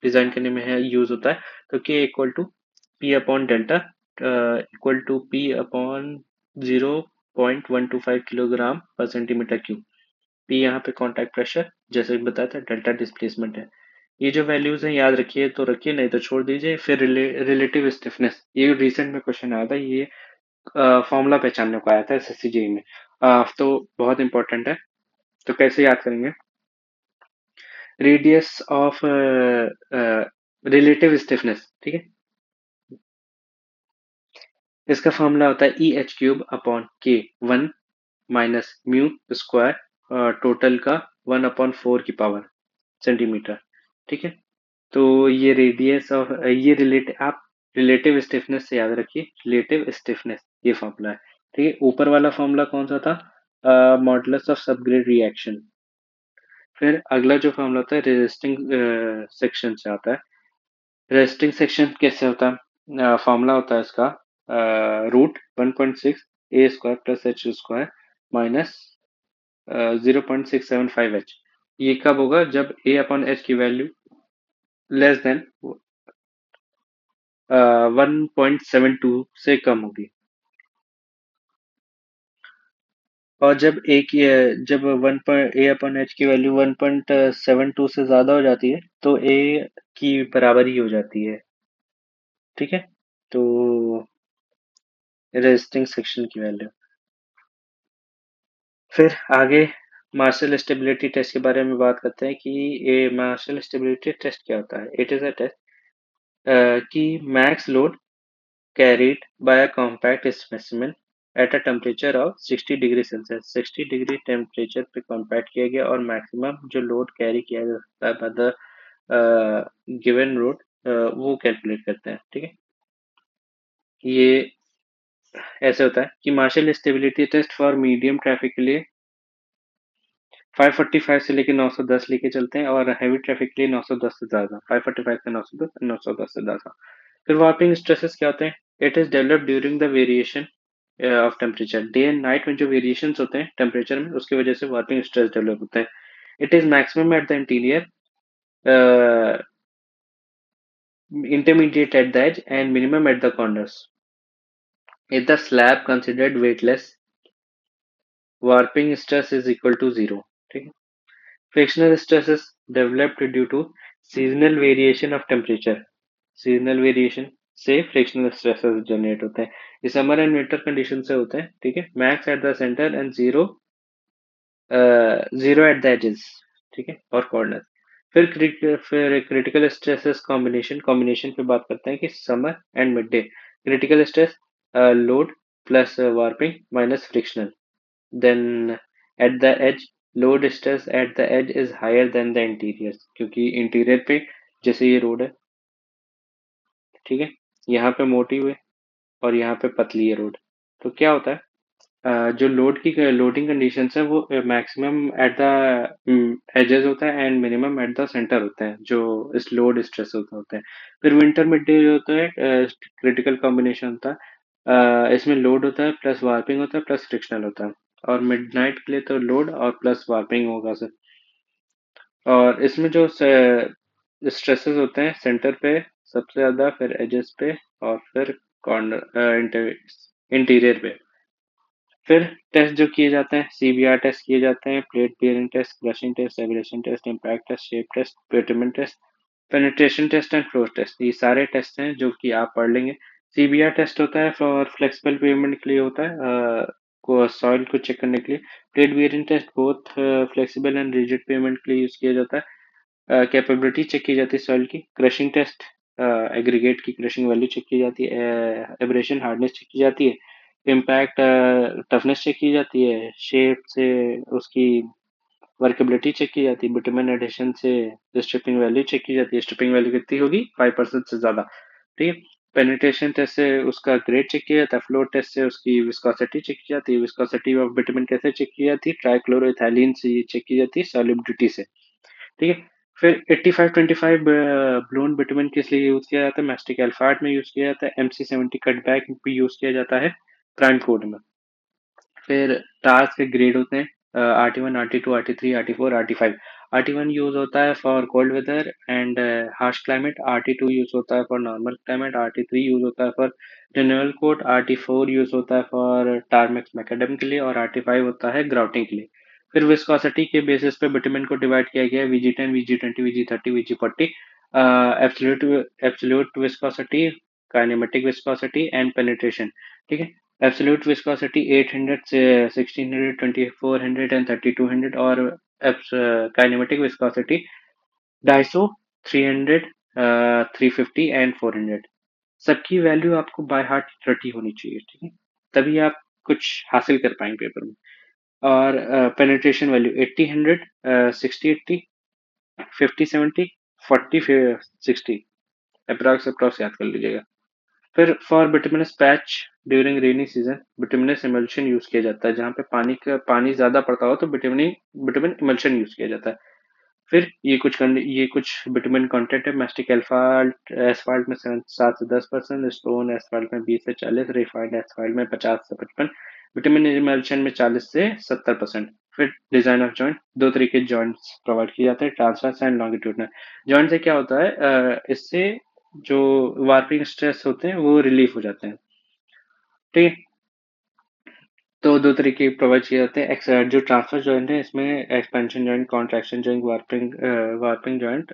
डिजाइन करने में है यूज होता है। तो K equal to P upon delta equal to P upon 0.125 kilogram per centimetre cube. P यहाँ पे कॉन्टैक्ट प्रेशर, जैसे कि बताया था, डेल्टा डिस्प्लेसमेंट है। ये जो वैल्यूज हैं याद रखिए तो रखिए, नहीं तो छोड़ दीजिए। फिर रिलेटिव स्टिफनेस, ये रिसेंट में क्वेश्चन आया था, ये फॉर्मूला पहचानने को आया था एसएससी में। तो बहुत इंपॉर्टेंट है। तो कैसे याद करेंगे, रेडियस ऑफ रिलेटिव स्टिफनेस, ठीक है। इसका फॉर्मूला होता है ई एच क्यूब अपॉन के 1 माइनस म्यू स्क्वायर टोटल का 1/4 की पावर सेंटीमीटर, ठीक है। तो ये रेडियस ऑफ ये आप रिलेटिव स्टिफनेस से याद रखिए, रिलेटिव स्टिफनेस ये फॉर्मूला है, ठीक है। ऊपर वाला फॉर्मूला कौन सा था, मॉडुलस ऑफ सबग्रिड रिएक्शन। फिर अगला जो फॉर्मूला होता है रेजिस्टिंग सेक्शन से आता है। रेजिस्टिंग सेक्शन कैसे होता है, फॉर्मूला होता है इसका √1.6 A square plus H square minus 0.675 H. ये कब होगा, जब ए अपॉन एच की वैल्यू लेस देन 1.72 से कम होगी। और जब ए की जब 1 ए अपॉन एच की वैल्यू 1.72 से ज्यादा हो जाती है तो ए की बराबरी हो जाती है, ठीक है। तो रेजिस्टिंग सेक्शन की वैल्यू। फिर आगे मार्शल स्टेबिलिटी टेस्ट के बारे में बात करते हैं कि ये मार्शल स्टेबिलिटी टेस्ट क्या होता है। इट इज अ टेस्ट कि max load carried by a compact specimen at a temperature of 60 degree Celsius. 60 degree temperature पे कॉम्पैक्ट किया गया और मैक्सिमम जो लोड कैरी किया जा सकता है बाय द गिवन लोड वो कैलकुलेट करते हैं। ठीक है, ये ऐसे होता है कि Marshall stability test for medium traffic के लिए 545 से लेके 910 लेके चलते हैं और हैवी ट्रैफिक के लिए 910 से ज्यादा, 545 से 910, 910 से ज्यादा। फिर वार्पिंग स्ट्रेसेस क्या होते हैं? It is developed during the variation of temperature. Day and night में जो वेरिएशंस होते हैं टेम्परेचर में, उसकी वजह से वार्पिंग स्ट्रेस डेवलप होते हैं। It is maximum at the interior, intermediate at the edge and minimum at the corners. If the slab considered weightless, warping stress is equal to zero. ठीक है? Frictional stress is developed due to seasonal variation of temperature. Seasonal variation से frictional stresses generate होते हैं। ये summer and winter condition से होते हैं। ठीक है, max at the centre and zero at the edges. ठीक है, और कॉर्नर। फिर क्रिटिकल स्ट्रेसेस कॉम्बिनेशन पे बात करते हैं कि summer and mid day critical stress load plus warping minus frictional. Then at the edge load stress at the edge is higher than the interior, क्योंकि इंटीरियर पे जैसे ये रोड है, ठीक है, यहाँ पे मोटी हुई और यहाँ पे पतली है रोड, तो क्या होता है जो लोडिंग कंडीशंस है वो मैक्सिमम एट द एजेस होता है and minimum eight the centre होता है, जो इस लोड स्ट्रेस होते हैं। फिर विंटर मिड डे जो होता है क्रिटिकल कॉम्बिनेशन होता है। इसमें लोड होता है प्लस वार्पिंग होता है प्लस फ्रिक्शनल होता है। और मिड नाइट के लिए तो लोड और प्लस वार्पिंग होगा सर। और इसमें जो स्ट्रेसेस होते हैं सेंटर पे सबसे ज्यादा, फिर एजेस पे, और फिर कॉर्नर इंटीरियर पे। फिर टेस्ट जो किए जाते हैं, सीबीआर टेस्ट किए जाते हैं, plate bearing test, crushing test, abrasion test, impact test, shape test, bitumen test, penetration test and floor test. ये सारे टेस्ट हैं जो कि आप पढ़ लेंगे। सीबीआर टेस्ट होता है फॉर फ्लेक्सिबल पेमेंट के लिए होता है, को सॉइल को चेक करने के लिए। Plate bearing test both flexible and rigid pavement के लिए यूज किया जाता है। कैपेबिलिटी चेक की जाती है सॉइल की। क्रशिंग टेस्ट एग्रीगेट की क्रशिंग वैल्यू चेक की जाती है। एब्रेशन हार्डनेस चेक की जाती है। इम्पैक्ट टफनेस चेक की जाती है। शेप से उसकी वर्केबिलिटी चेक की जाती है। बिटुमेन एडिशन से स्ट्रिपिंग वैल्यू चेक की जाती है। स्ट्रिपिंग वैल्यू कितनी होगी? 5% से ज्यादा। ठीक है, पेनिट्रेशन टेस्ट से उसका ग्रेड चेक किया जाता है। फ्लोर टेस्ट से उसकी विस्कोसिटी चेक की जाती है। विस्कोसिटी ऑफ बिटुमेन कैसे चेक की जाती है? ट्राइक्लोरोइथाइलिन से ये चेक की जाती है, सॉलिबिलिटी से। ठीक है, फिर 85-25 ब्लोन बिटुमेन किस लिए यूज किया जाता है? मैस्टिक एल्फार्ड में यूज किया जाता है। MC70 कटबैक भी यूज किया जाता है प्राइम कोड में। फिर टास्क के ग्रेड होते हैं RT1, RT2, RT3, RT4, RT5। RT1 use होता है for cold weather and harsh climate. RT2 use होता है for normal climate. RT3 use होता है for renewal coat. RT4 use होता है फॉर टारमेक्स मैकेडम के लिए और RT5 होता है ग्राउटिंग के लिए। फिर विस्कोसिटी के बेसिस पे बिटुमेन को डिवाइड किया गया है VG10, VG20, VG30, VG40। Absolute absolute viscosity, kinematic viscosity and penetration. ठीक है, एब्सोल्यूट विस्कोसिटी 800 से 1600, 2400 एंड 3200। और काइनेमेटिक विस्कोसिटी 250, 300, 350 एंड 400। सबकी वैल्यू आपको बाय हार्ट रटी होनी चाहिए। ठीक है, तभी आप कुछ हासिल कर पाएंगे पेपर में। और पेनिट्रेशन वैल्यू 80, 100, 60, 80, 50, 70, 40, 60। अप्रॉक्स अप्रॉक्स याद कर लीजिएगा। फिर for bituminous patch during rainy season bituminous emulsion use किया जाता है। जहाँ पे पानी ज्यादा पड़ता हो तो बिटुमिन इमल्शन यूज किया जाता है। फिर ये कुछ बिटुमिन कंटेंट है। मैस्टिक एल्फाल्ट एसफाल्ट में 7 से 10%, स्टोन एसफाल्ट में 20 से 40, रिफाइंड एसफाल्ट में 50 से 55, विटामिन इमल्शन में 40 से 70%। फिर डिजाइन ऑफ जॉइंट, दो तरीके के जॉइंट्स प्रोवाइड किए जाते हैं, ट्रांसवर्स एंड लॉन्गिट्यूडनल। जॉइंट से क्या होता है इससे जो वार्पिंग स्ट्रेस होते हैं वो रिलीफ हो जाते हैं। ठीक है, तो दो तरीके प्रोवाइड किए जाते हैं। जो ट्रांसफर जॉइंट है इसमें expansion joint, contraction joint, warping joint,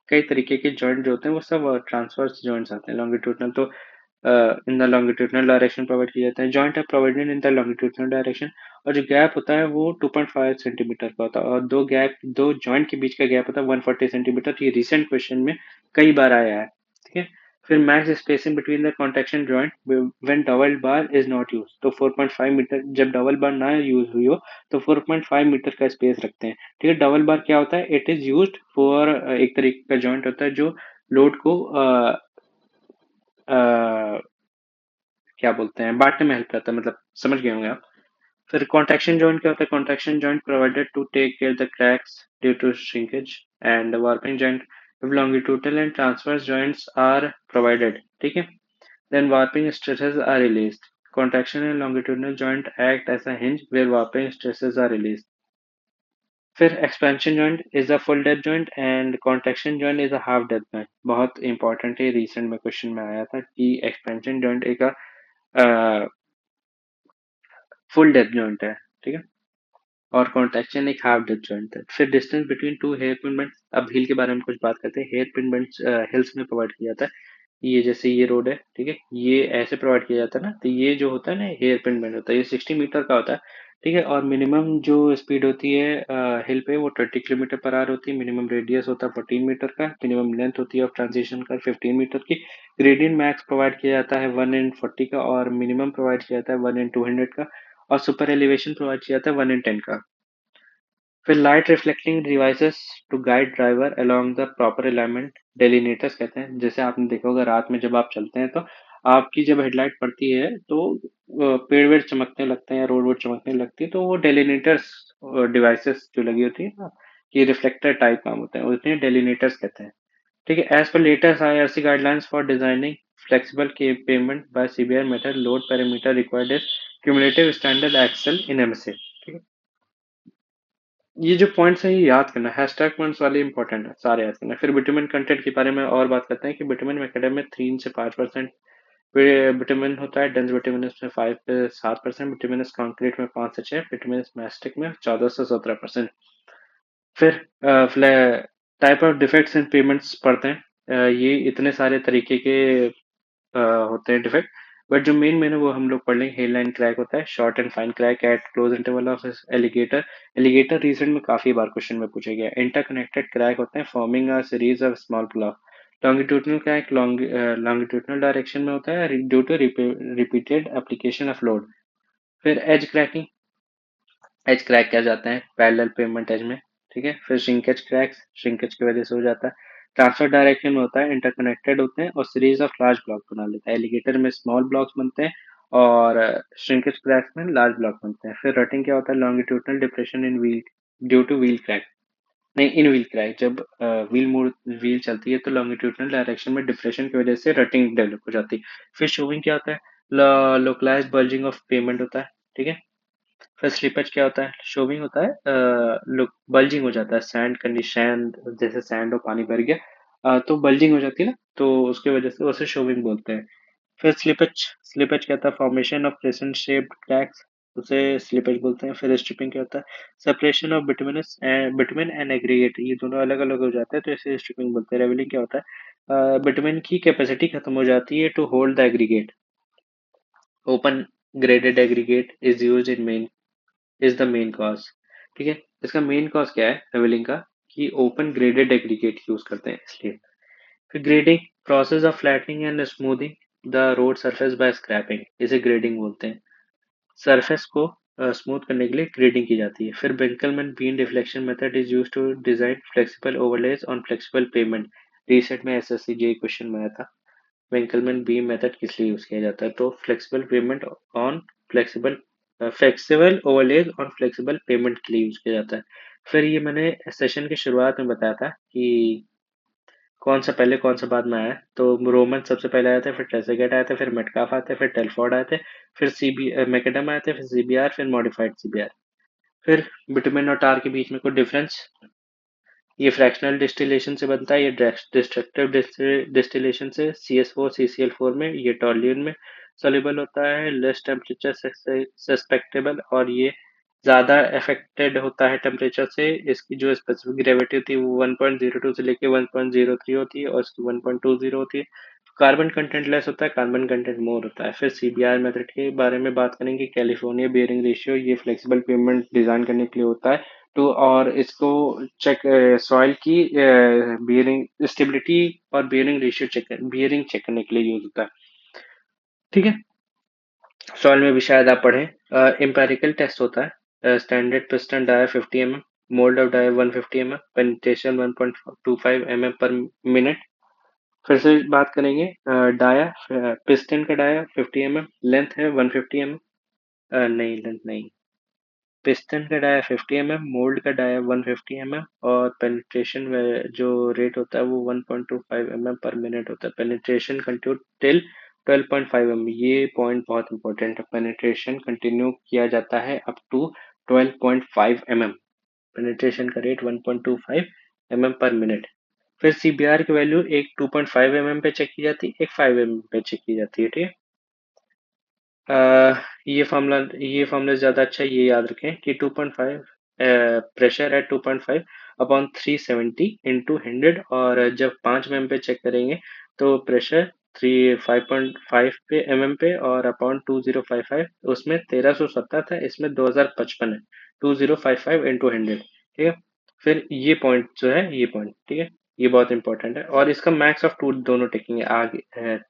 कई तरीके के जॉइंट जो होते हैं वो सब ट्रांसवर्स जॉइंट्स आते हैं। लॉन्गिट्यूडनल तो in the longitudinal direction provide किए जाते हैं। जॉइंट है provided in the longitudinal direction. और जो गैप होता है वो 2.5 सेंटीमीटर का होता है। और दो जॉइंट के बीच का गैप होता है 140 सेंटीमीटर। ये रिसेंट क्वेश्चन में कई बार आया है। ठीक है, फिर max spacing between the contraction joint when double bar is not use, तो 4.5 मीटर, जब डबल बार ना यूज हुई हो तो 4.5 मीटर का स्पेस रखते हैं। ठीक है, डबल बार क्या होता है, इट इज यूज्ड फॉर, एक तरीके का जॉइंट होता है जो लोड को अ, क्या बोलते हैं, बांटने में हेल्प करता है, मतलब समझ गए होंगे आप। फिर कॉन्ट्रैक्शन जॉइंट क्या होता है, contraction joint provided to take care the cracks due to shrinkage, and warping joint if longitudinal and transverse joints are provided, ठीक है, then warping stresses are released. Contraction and longitudinal joint act as a hinge where warping stresses are released. फिर expansion joint is a full depth joint and contraction joint is a half depth joint. बहुत important है, recent में question में आया था कि expansion joint एक full depth joint है, ठीक है, और कॉन्ट्रैक्शन एक हाफ डेप्थ जॉइंट है। फिर distance between two hair pin bends, अब हिल के बारे में कुछ बात करते हैं। हेयर पिन बेंड्स हिल्स में प्रोवाइड किया जाता है। ये जैसे ये रोड है, ठीक है, ये ऐसे प्रोवाइड किया जाता है ना, तो ये जो होता है ना हेयर पिन बेंड होता है, ये 60 मीटर का होता है। ठीक है, और मिनिमम जो स्पीड होती है हिल पे वो 30 किलोमीटर पर आवर होती है। मिनिमम रेडियस होता है 14 मीटर का। मिनिमम लेंथ होती है ऑफ ट्रांजिशन का 15 मीटर की। ग्रेडियंट मैक्स प्रोवाइड किया जाता है 1 in 40 का, और मिनिमम प्रोवाइड किया जाता है 1 in 200 का, और सुपर एलिवेशन प्रोवाइड किया जाता है 1 in 10 का। फिर light reflecting devices to guide driver along the proper alignment, delineators कहते हैं। जैसे आपने देखा होगा रात में जब आप चलते हैं तो आपकी जब हेडलाइट पड़ती है तो पेड़ वेड़ चमकने लगते हैं या रोड वोड चमकने लगती है, तो वो डेलिनेटर्स डिवाइसेस जो लगी होती है ना, कि रिफ्लेक्टर टाइप काम होते हैं, उन्हें डेलिनेटर्स कहते हैं। ठीक है, as per latest IRC guidelines for designing flexible के pavement by CBR method, load parameter required is cumulative standard axle in MSA। ठीक है, ये जो पॉइंट्स है ये याद करना, हैशटैग पॉइंट्स वाले इंपॉर्टेंट है, सारे याद करना। फिर विटामिन कंटेंट के बारे में और बात करते हैं कि विटामिन मैकेडम में 3 से 5% विटामिन होता है। डेंस विटामिन में 5 से 7%, विटामिन कॉन्क्रीट में 5 से 6, विटामिन मैस्टिक में 14 से 17%। फिर type of defects and payments पढ़ते हैं। ये इतने सारे तरीके के होते हैं डिफेक्ट, बट जो मेन मेन है वो हम लोग पढ़ लेंगे। हेयर लाइन क्रैक होता है, short and fine crack eight close interval of alligator. Alligator recent में काफी बार क्वेश्चन में पूछा गया। इंटरकनेक्टेड क्रैक होते हैं, forming a series of small block. Longitudinal crack longitudinal direction में होता है due to repeated application of load. फिर एज क्रैकिंग, एज क्रैक क्या जाता है पैरेलल पेमेंट एज में। ठीक है, फिर श्रिंकेज क्रैक्स, श्रिंकेज की वजह से हो जाता है। ट्रांसफर डायरेक्शन में होता है, इंटरकनेक्टेड होते हैं और सीरीज ऑफ लार्ज ब्लॉक बना लेता है। एलिगेटर में स्मॉल ब्लॉक्स बनते हैं और श्रिंकेज क्रैक्स में लार्ज ब्लॉक बनते हैं। फिर रटिंग क्या होता है, longitudinal depression in wheel due two wheel crack, नहीं इन व्हील क्रैक, जब व्हील मूव व्हील चलती है तो लॉन्गिट्यूडनल डायरेक्शन में डिप्रेशन की वजह से रटिंग डेवलप हो जाती है। फिर शोविंग क्या होता है, लोकलाइज्ड बल्जिंग ऑफ पेमेंट होता है। ठीक है, फिर स्लीपेज क्या होता है, शोविंग होता है, लुक बल्जिंग हो जाता है, सैंड कंडीशन, जैसे सैंड और पानी भर गया तो बल्जिंग हो जाती है ना, तो उसकी वजह से उसे शोविंग बोलते हैं। फिर स्लीपेज, स्लीपेज क्या होता है, formation of crescent shaped cracks, उसे स्लीपेज बोलते हैं। फिर स्ट्रिपिंग क्या होता है, separation of bituminous bitumen and aggregate, ये दोनों अलग अलग हो जाते हैं तो इसे स्ट्रिपिंग बोलते हैं। रेवलिंग क्या होता है, बिटुमिन की कैपेसिटी खत्म हो जाती है to hold the aggregate. Open graded aggregate is use in main, is the main cause. ठीक है, इसका मेन कॉज क्या है लेवलिंग का, कि ओपन ग्रेडेड एग्रीगेट यूज करते हैं इसलिए। फिर grading, process of flattening and smoothing the road surface by scraping, इसे ग्रेडिंग बोलते हैं। सरफेस को स्मूथ करने के लिए ग्रेडिंग की जाती है। फिर Benkelman beam deflection method is use to design flexible overlays on flexible pavement. Recent में SSC जे क्वेश्चन में आया था, विंकलमैन बीम मेथड किस लिए यूज किया जाता है, तो flexible pavement on flexible flexible overlays on flexible payment के लिए यूज किया जाता है। फिर ये मैंने सेशन की शुरुआत में बताया था कि कौन सा पहले कौन सा बाद में आया, तो रोमन सबसे पहले आए थे, फिर ट्रेसेगेट आए थे, फिर मेटकाफ आए थे, फिर टेलफोर्ड आए थे, फिर मैकेडम आए थे, फिर CBR, फिर मॉडिफाइड CBR। फिर बिटुमेन और टार के बीच में कोई डिफरेंस, ये फ्रैक्शनल डिस्टिलेशन से बनता है, ये डिस्ट्रक्टिव डिस्टिलेशन से CSO CCl4 में, ये टॉल्यून में सोल्यूबल होता है, लेस टेम्परेचर सस्पेक्टेबल, और ये ज़्यादा अफेक्टेड होता है टेम्परेचर से। इसकी जो स्पेसिफिक ग्रेविटी होती है वो 1.02 से लेके 1.03 होती है और इसकी 1.20 होती है। कार्बन कंटेंट लेस होता है, कार्बन कंटेंट मोर होता है। फिर CBR मेथड के बारे में बात करेंगे, कैलिफोर्निया बियरिंग रेशियो, ये फ्लेक्सिबल पेमेंट डिजाइन करने के लिए होता है टू और इसको चेक सॉइल की बियरिंग स्टेबिलिटी और bearing ratio check bearing check करने के लिए यूज होता है। ठीक है, सॉइल में भी शायद आप पढ़ें। एम्पेरिकल टेस्ट होता है, standard piston dia 50 mm, mould of dia 150 mm, penetration 1.25 mm पर मिनट। फिर से बात करेंगे, डाया पिस्टन का डाया 50 mm, लेंथ है 150 mm, नहीं लेंथ नहीं, पिस्टन का डाया 50 mm, मोल्ड का डाया 150 mm, और पेनिट्रेशन जो रेट होता है वो 1.25 mm पर मिनट होता है। पेनिट्रेशन कंटिन्यू टिल 12.5 mm, ये पॉइंट बहुत इंपॉर्टेंट है। पेनिट्रेशन कंटिन्यू किया जाता है अप टू 12.5 mm, पेनिट्रेशन का रेट 1.25 mm पर मिनट। फिर सीबीआर की वैल्यू एक 2.5 mm पे चेक की जाती है, एक 5 mm पे चेक की जाती है। ठीक है, ये फार्मूला ज़्यादा अच्छा है, ये याद रखें कि 2.5 प्रेशर एट 2.5 अपॉन 370 इंटू 100, और जब 5 mm पे चेक करेंगे तो प्रेशर 5.5 पे mm पे और अपॉन 2055, उसमें 1370 था, इसमें 2055 है, 2055 इंटू 100। ठीक है, फिर ये पॉइंट जो है, ये पॉइंट ठीक है, ये बहुत इंपॉर्टेंट है, और इसका मैक्स ऑफ टू दोनों टेकेंगे आगे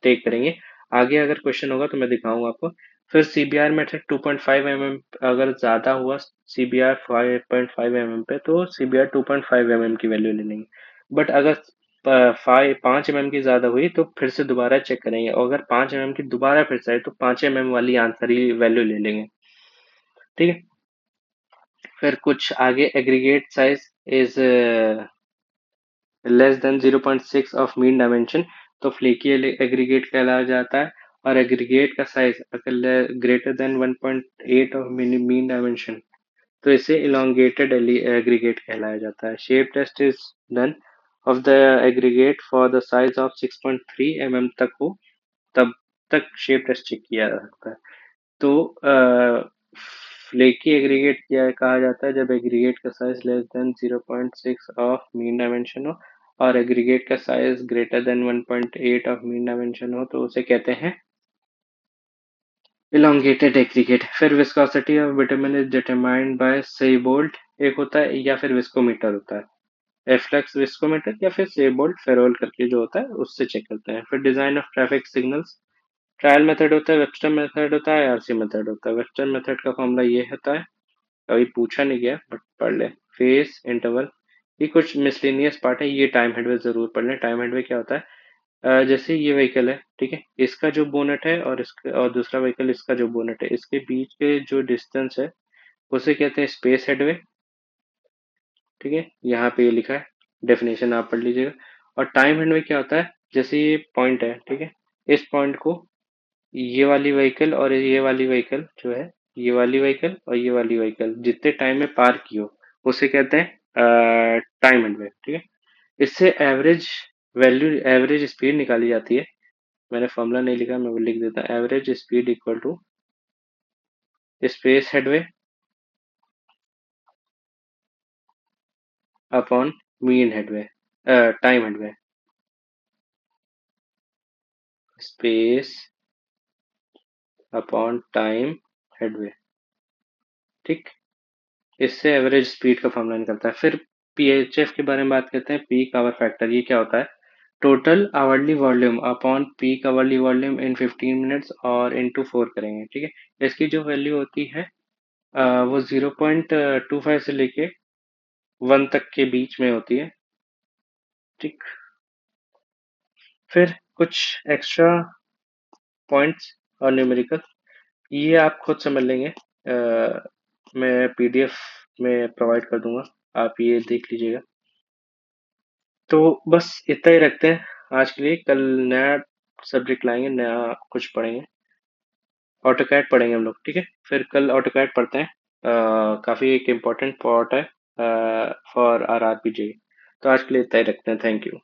टेक करेंगे। आगे अगर क्वेश्चन होगा तो मैं दिखाऊंगा आपको। फिर सीबीआर मेथड 2.5 mm, अगर ज्यादा हुआ सीबीआर 5.5 mm पे तो सीबीआर 2.5 mm की वैल्यू ले लेंगे। बट अगर 5 mm की ज्यादा हुई तो फिर से दोबारा चेक करेंगे, और अगर 5 mm की दोबारा फिर से आई तो 5 mm वाली आंसर ही वैल्यू ले लेंगे। ठीक है, फिर कुछ आगे, aggregate size is less than 0.6 of mean dimension, तो फ्लेकी एग्रीगेट कहलाया जाता है। और एग्रीगेट का साइज अगर greater than 1.8 of mean dimension तो इसे इलोंगेटेड एग्रीगेट कहलाया जाता है। Shape test is done of the aggregate for the size of 6.3 mm तक हो, तब तक शेप टेस्ट चेक किया जा सकता है। तो फ्लेकी एग्रीगेट क्या कहा जाता है, जब एग्रीगेट का size less than 0.6 of mean dimension हो और एग्रीगेट का size greater than 1.8 of mean dimension हो तो उसे कहते हैं इलोंगेटेड एग्रीगेट। फिर viscosity of bitumen is determined by Saybolt एक होता है, या फिर विस्कोमीटर होता है, एफ्लेक्स विस्कोमीटर या फिर सेइबोल्ट फेरोल करके जो होता है उससे चेक करते हैं। फिर design of traffic signals, trial method होता है, वेबस्टर मेथड होता है, आरसी मेथड होता है। वेबस्टर मेथड का फॉर्मूला ये होता है, कभी पूछा नहीं गया बट पढ़ ले, फेस इंटरवल, ये कुछ मिसलेनियस पार्ट है, ये टाइम हेडवे जरूर पढ़ लें। टाइम हेडवे क्या होता है, जैसे ये व्हीकल है, ठीक है, इसका जो बोनट है और इसका और दूसरा व्हीकल इसका जो बोनट है, इसके बीच के जो डिस्टेंस है उसे कहते हैं स्पेस हेडवे। ठीक है, यहाँ पे ये लिखा है, डेफिनेशन आप पढ़ लीजिएगा। और टाइम हेडवे क्या होता है, जैसे ये पॉइंट है, ठीक है, इस पॉइंट को ये वाली व्हीकल और ये वाली व्हीकल जो है, ये वाली व्हीकल और ये वाली व्हीकल जितने टाइम में पार की हो उसे कहते हैं टाइम हेडवे। ठीक है, इससे एवरेज वैल्यू, एवरेज स्पीड निकाली जाती है। मैंने फॉर्मूला नहीं लिखा, मैं वो लिख देता हूँ, average speed equal to space headway upon mean headway, time headway, space upon time headway. ठीक, इससे एवरेज स्पीड का फॉर्मूला निकलता है। फिर पीएचएफ के बारे में बात करते हैं, पीक आवर फैक्टर, ये क्या होता है, total hourly volume upon peak hourly volume इन 15 मिनट्स और इंटू 4 करेंगे। ठीक है, इसकी जो वैल्यू होती है वो 0.25 से लेके 1 तक के बीच में होती है। ठीक, फिर कुछ एक्स्ट्रा पॉइंट्स और न्यूमेरिकल, ये आप खुद समझ लेंगे, मैं पीडीएफ में प्रोवाइड कर दूंगा, आप ये देख लीजिएगा। तो बस इतना ही रखते हैं आज के लिए, कल नया सब्जेक्ट लाएंगे, नया कुछ पढ़ेंगे, ऑटोकैड पढ़ेंगे हम लोग। ठीक है, फिर कल ऑटोकैड पढ़ते हैं, काफ़ी एक इम्पोर्टेंट पार्ट है for R R P G. तो आज के लिए इतना ही रखते हैं, थैंक यू।